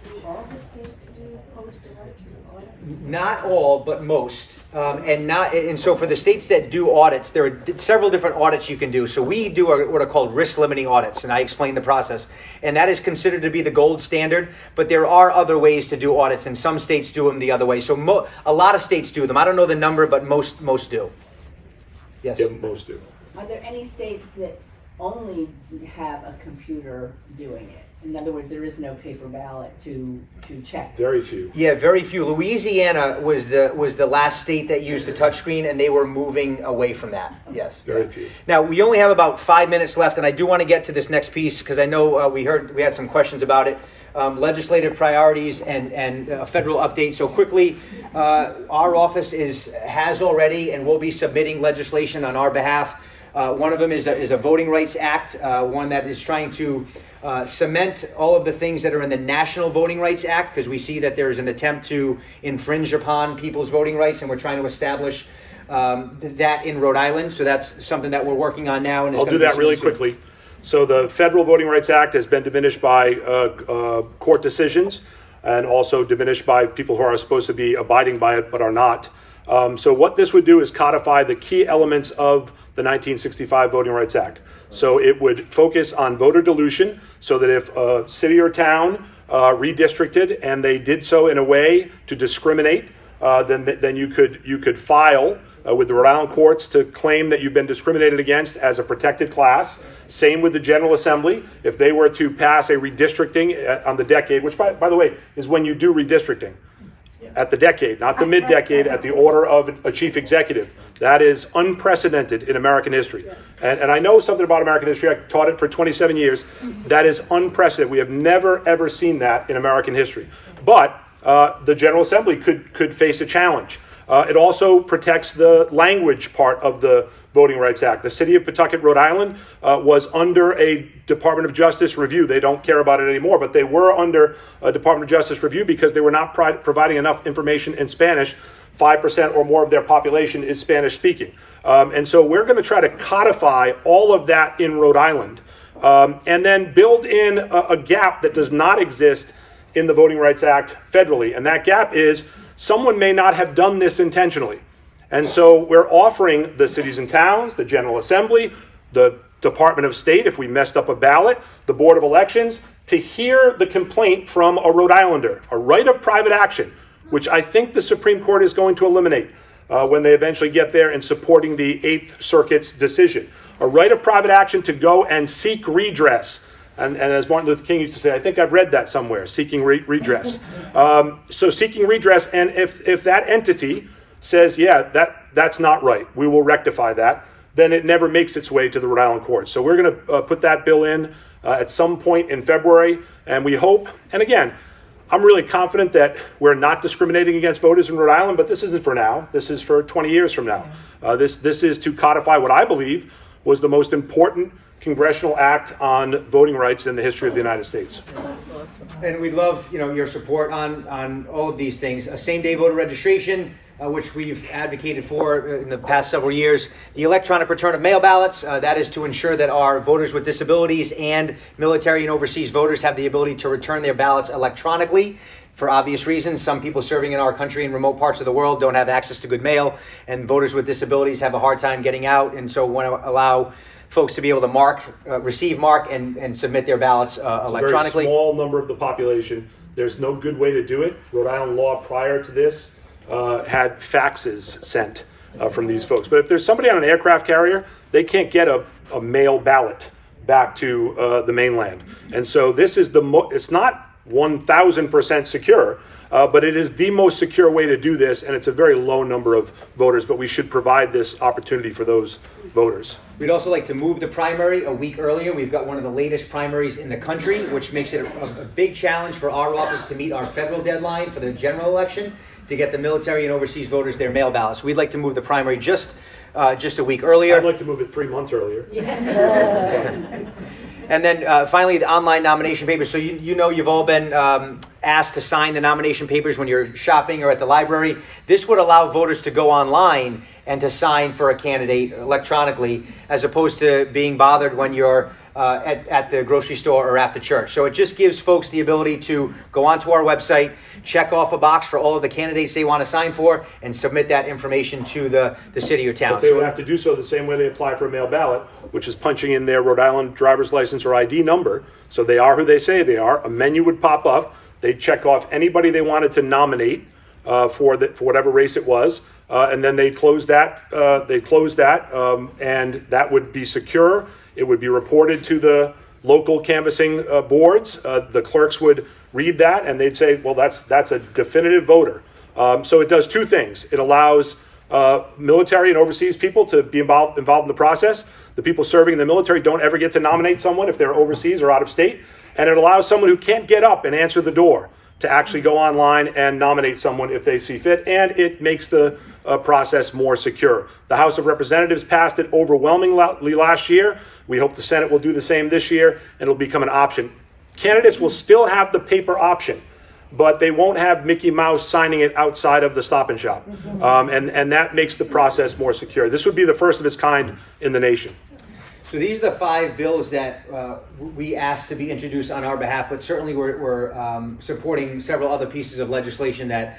Do all the states do post-election audits? Not all, but most. And so for the states that do audits, there are several different audits you can do. So we do what are called risk limiting audits, and I explain the process. And that is considered to be the gold standard, but there are other ways to do audits, and some states do them the other way. So a lot of states do them. I don't know the number, but most do. Yes? Yeah, most do. Are there any states that only have a computer doing it? In other words, there is no paper ballot to check. Very few. Yeah, very few. Louisiana was the last state that used the touchscreen, and they were moving away from that. Yes, Very few. Now we only have about 5 minutes left, and I do want to get to this next piece because I know we had some questions about it. Legislative priorities and federal update. So quickly, our office has already and will be submitting legislation on our behalf. One of them is a Voting Rights Act, one that is trying to cement all of the things that are in the National Voting Rights Act, because we see that there's an attempt to infringe upon people's voting rights, and we're trying to establish that in Rhode Island. So that's something that we're working on now. And I'll do that really quickly. So the Federal Voting Rights Act has been diminished by court decisions, and also diminished by people who are supposed to be abiding by it but are not. So what this would do is codify the key elements of the 1965 Voting Rights Act. So it would focus on voter dilution, so that if a city or town redistricted and they did so in a way to discriminate, then you could file with the Rhode Island courts to claim that you've been discriminated against as a protected class. Same with the General Assembly. If they were to pass a redistricting on the decade, which by the way is when you do redistricting, at the decade, not the mid-decade, at the order of a chief executive. That is unprecedented in American history. And I know something about American history. I taught it for 27 years. That is unprecedented. We have never, ever seen that in American history. But the General Assembly could face a challenge. It also protects the language part of the Voting Rights Act. The city of Pawtucket, Rhode Island, was under a Department of Justice review. They don't care about it anymore, but they were under a Department of Justice review because they were not providing enough information in Spanish. 5% or more of their population is Spanish speaking. And so we're going to try to codify all of that in Rhode Island, and then build in a gap that does not exist in the Voting Rights Act federally. And that gap is someone may not have done this intentionally. And so we're offering the cities and towns, the General Assembly, the Department of State, if we messed up a ballot, the Board of Elections, to hear the complaint from a Rhode Islander, a right of private action, which I think the Supreme Court is going to eliminate when they eventually get there in supporting the Eighth Circuit's decision. A right of private action to go and seek redress. And as Martin Luther King used to say, I think I've read that somewhere, seeking redress. So seeking redress, and if that entity says, yeah, that's not right, we will rectify that, then it never makes its way to the Rhode Island courts. So we're going to put that bill in at some point in February, and we hope, and again, I'm really confident that we're not discriminating against voters in Rhode Island, but this isn't for now. This is for 20 years from now. This is to codify what I believe was the most important congressional act on voting rights in the history of the United States. And we'd love, your support on all of these things. Same-day voter registration, which we've advocated for in the past several years. The electronic return of mail ballots, that is to ensure that our voters with disabilities and military and overseas voters have the ability to return their ballots electronically. For obvious reasons, some people serving in our country in remote parts of the world don't have access to good mail, and voters with disabilities have a hard time getting out, and so want to allow folks to be able to receive, mark, and submit their ballots electronically. It's a very small number of the population. There's no good way to do it. Rhode Island law prior to this had faxes sent from these folks. But if there's somebody on an aircraft carrier, they can't get a mail ballot back to the mainland. And so this is it's not 1,000% secure, but it is the most secure way to do this, and it's a very low number of voters, but we should provide this opportunity for those voters. We'd also like to move the primary a week earlier. We've got one of the latest primaries in the country, which makes it a big challenge for our office to meet our federal deadline for the general election to get the military and overseas voters their mail ballots. We'd like to move the primary just a week earlier. I'd like to move it 3 months earlier. And then finally, the online nomination papers. So you've all been asked to sign the nomination papers when you're shopping or at the library. This would allow voters to go online and to sign for a candidate electronically, as opposed to being bothered when you're at the grocery store or after church. So it just gives folks the ability to go onto our website, check off a box for all of the candidates they want to sign for, and submit that information to the city or town. But they would have to do so the same way they apply for a mail ballot, which is punching in their Rhode Island driver's license or ID number. So they are who they say they are. A menu would pop up. They'd check off anybody they wanted to nominate for whatever race it was, and then they'd close that. And that would be secure. It would be reported to the local canvassing boards. The clerks would read that, and they'd say, well, that's a definitive voter. So it does two things. It allows military and overseas people to be involved in the process. The people serving in the military don't ever get to nominate someone if they're overseas or out of state. And it allows someone who can't get up and answer the door to actually go online and nominate someone if they see fit. And it makes the process more secure. The House of Representatives passed it overwhelmingly last year. We hope the Senate will do the same this year, and it'll become an option. Candidates will still have the paper option, but they won't have Mickey Mouse signing it outside of the Stop and Shop. And that makes the process more secure. This would be the first of its kind in the nation. So these are the 5 bills that we asked to be introduced on our behalf, but certainly we're supporting several other pieces of legislation that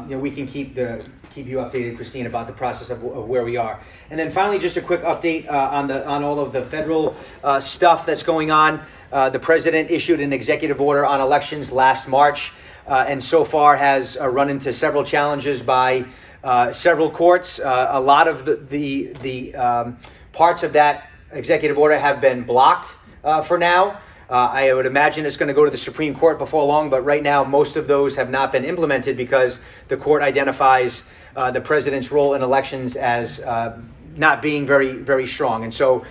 we can keep you updated, Christine, about the process of where we are. And then finally, just a quick update on all of the federal stuff that's going on. The president issued an executive order on elections last March, and so far has run into several challenges by several courts. A lot of the parts of that executive order have been blocked for now. I would imagine it's going to go to the Supreme Court before long, but right now most of those have not been implemented because the court identifies the president's role in elections as not being very, very strong. And so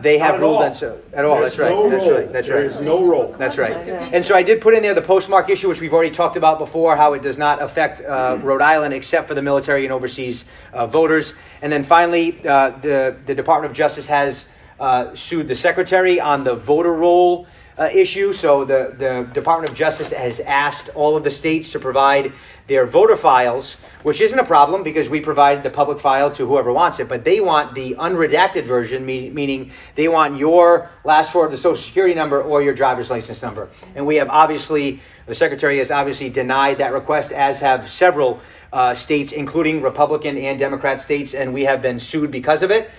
they have ruled on so at all. That's right. That's right. That's right. There's no role. That's right. And so I did put in there the postmark issue, which we've already talked about before, how it does not affect Rhode Island except for the military and overseas voters. And then finally, the Department of Justice has sued the secretary on the voter roll issue. So the Department of Justice has asked all of the states to provide their voter files, which isn't a problem because we provide the public file to whoever wants it, but they want the unredacted version, meaning they want your last 4 of the Social Security number or your driver's license number. And we have the secretary has obviously denied that request, as have several states, including Republican and Democrat states, and we have been sued because of it.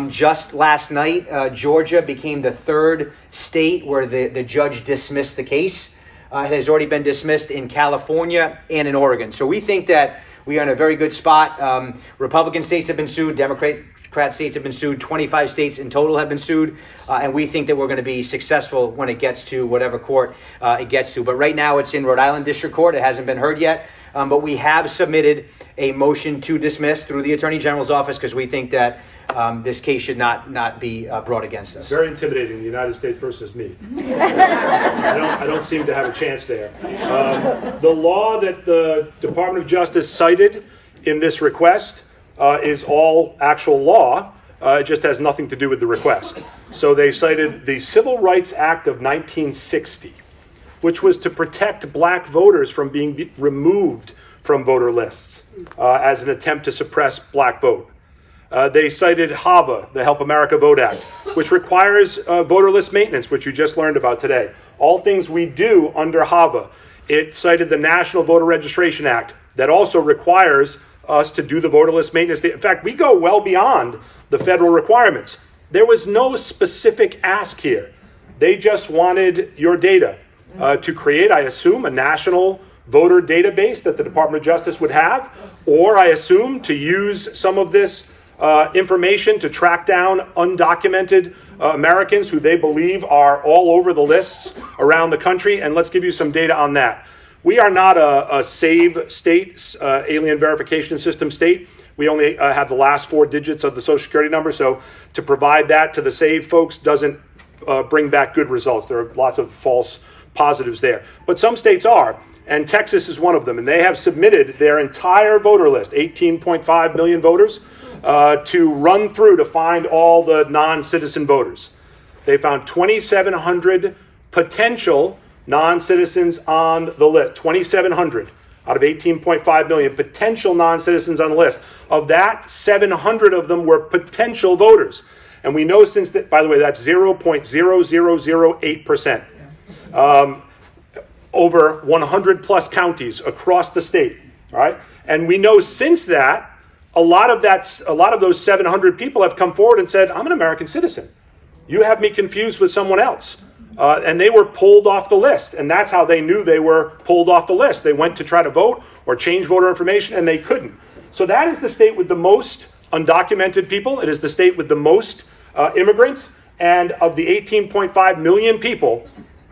Just last night, Georgia became the 3rd state where the judge dismissed the case. It has already been dismissed in California and in Oregon. So we think that we are in a very good spot. Republican states have been sued. Democrat states have been sued. 25 states in total have been sued. And we think that we're going to be successful when it gets to whatever court it gets to. But right now it's in Rhode Island District Court. It hasn't been heard yet. But we have submitted a motion to dismiss through the Attorney General's office because we think that this case should not be brought against us. It's very intimidating, the United States versus me. I don't seem to have a chance there. The law that the Department of Justice cited in this request is all actual law. It just has nothing to do with the request. So they cited the Civil Rights Act of 1960, which was to protect black voters from being removed from voter lists as an attempt to suppress black vote. They cited HAVA, the Help America Vote Act, which requires voter list maintenance, which you just learned about today. All things we do under HAVA. It cited the National Voter Registration Act that also requires us to do the voter list maintenance. In fact, we go well beyond the federal requirements. There was no specific ask here. They just wanted your data to create, I assume, a national voter database that the Department of Justice would have, or I assume to use some of this information to track down undocumented Americans who they believe are all over the lists around the country. And let's give you some data on that. We are not a SAVE state, alien verification system state. We only have the last 4 digits of the Social Security number. So to provide that to the SAVE folks doesn't bring back good results. There are lots of false positives there. But some states are. And Texas is one of them. And they have submitted their entire voter list, 18.5 million voters, to run through to find all the non-citizen voters. They found 2,700 potential non-citizens on the list, 2,700 out of 18.5 million potential non-citizens on the list. Of that, 700 of them were potential voters. And we know since that, by the way, that's 0.0008%. Over 100 plus counties across the state, all right? And we know since that, a lot of those 700 people have come forward and said, I'm an American citizen. You have me confused with someone else. And they were pulled off the list. And that's how they knew they were pulled off the list. They went to try to vote or change voter information, and they couldn't. So that is the state with the most undocumented people. It is the state with the most immigrants. And of the 18.5 million people,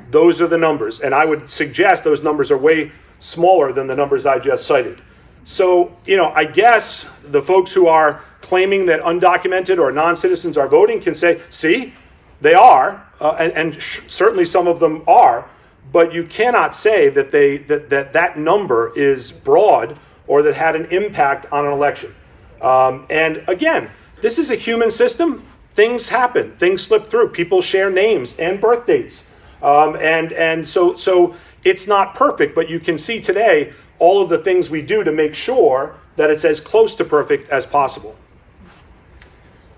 those are the numbers. And I would suggest those numbers are way smaller than the numbers I just cited. So, I guess the folks who are claiming that undocumented or non-citizens are voting can say, see, they are, and certainly some of them are, but you cannot say that that number is broad or that had an impact on an election. And again, this is a human system. Things happen. Things slip through. People share names and birth dates. And so it's not perfect, but you can see today all of the things we do to make sure that it's as close to perfect as possible.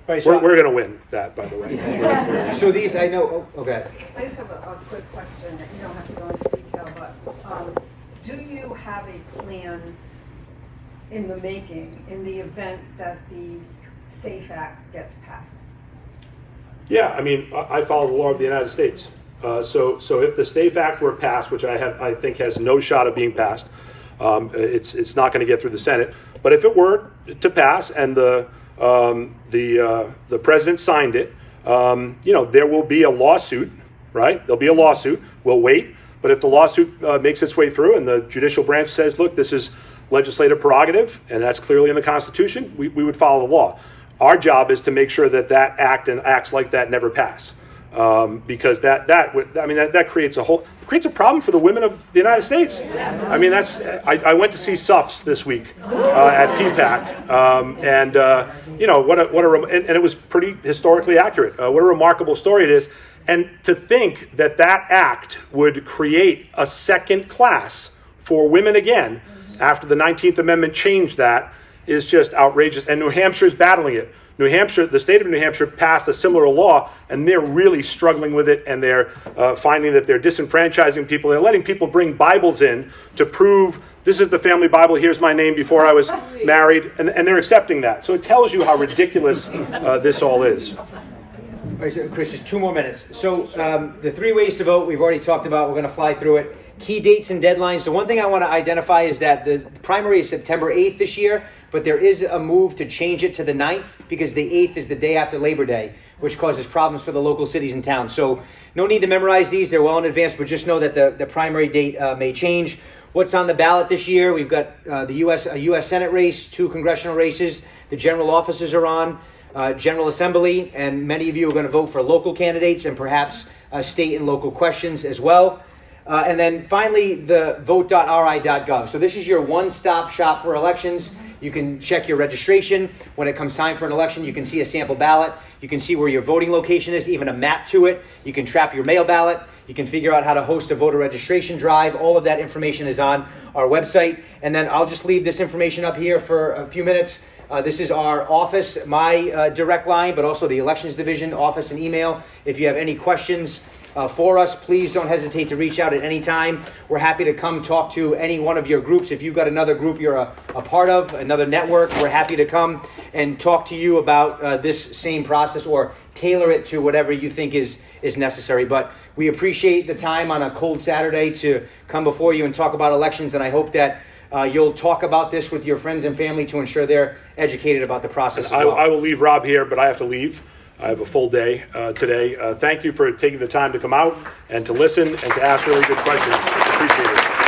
Right, so we're going to win that, by the way. So these, I know, okay. I just have a quick question, that you don't have to go into detail, but do you have a plan in the making in the event that the SAFE Act gets passed? Yeah, I follow the law of the United States. So if the SAFE Act were passed, which I think has no shot of being passed, it's not going to get through the Senate. But if it were to pass and the president signed it, there will be a lawsuit, right? There'll be a lawsuit. We'll wait. But if the lawsuit makes its way through and the judicial branch says, look, this is legislative prerogative, and that's clearly in the Constitution, we would follow the law. Our job is to make sure that act and acts like that never pass. Because that creates a problem for the women of the United States. I went to see SUFS this week at PPAC, and it was pretty historically accurate. What a remarkable story it is, and to think that act would create a second class for women again after the 19th Amendment changed that is just outrageous. And New Hampshire is battling it. New Hampshire, the state of New Hampshire passed a similar law, and they're really struggling with it, and they're finding that they're disenfranchising people. They're letting people bring Bibles in to prove this is the family Bible, here's my name before I was married, and they're accepting that. So it tells you how ridiculous this all is. All right, so Chris, just 2 more minutes. So the 3 ways to vote, we've already talked about. We're going to fly through it. Key dates and deadlines. The one thing I want to identify is that the primary is September 8th this year, but there is a move to change it to the 9th because the 8th is the day after Labor Day, which causes problems for the local cities and towns. So no need to memorize these. They're well in advance, but just know that the primary date may change. What's on the ballot this year? We've got a U.S. Senate race, 2 congressional races. The general offices are on. General Assembly, and many of you are going to vote for local candidates and perhaps state and local questions as well. And then finally, the vote.ri.gov. So this is your one-stop shop for elections. You can check your registration. When it comes time for an election, you can see a sample ballot. You can see where your voting location is, even a map to it. You can trap your mail ballot. You can figure out how to host a voter registration drive. All of that information is on our website. And then I'll just leave this information up here for a few minutes. This is our office, my direct line, but also the Elections Division office and email. If you have any questions for us, please don't hesitate to reach out at any time. We're happy to come talk to any one of your groups. If you've got another group you're a part of, another network, we're happy to come and talk to you about this same process or tailor it to whatever you think is necessary. But we appreciate the time on a cold Saturday to come before you and talk about elections, and I hope that you'll talk about this with your friends and family to ensure they're educated about the process as well. I will leave Rob here, but I have to leave. I have a full day today. Thank you for taking the time to come out and to listen and to ask really good questions. Appreciate it.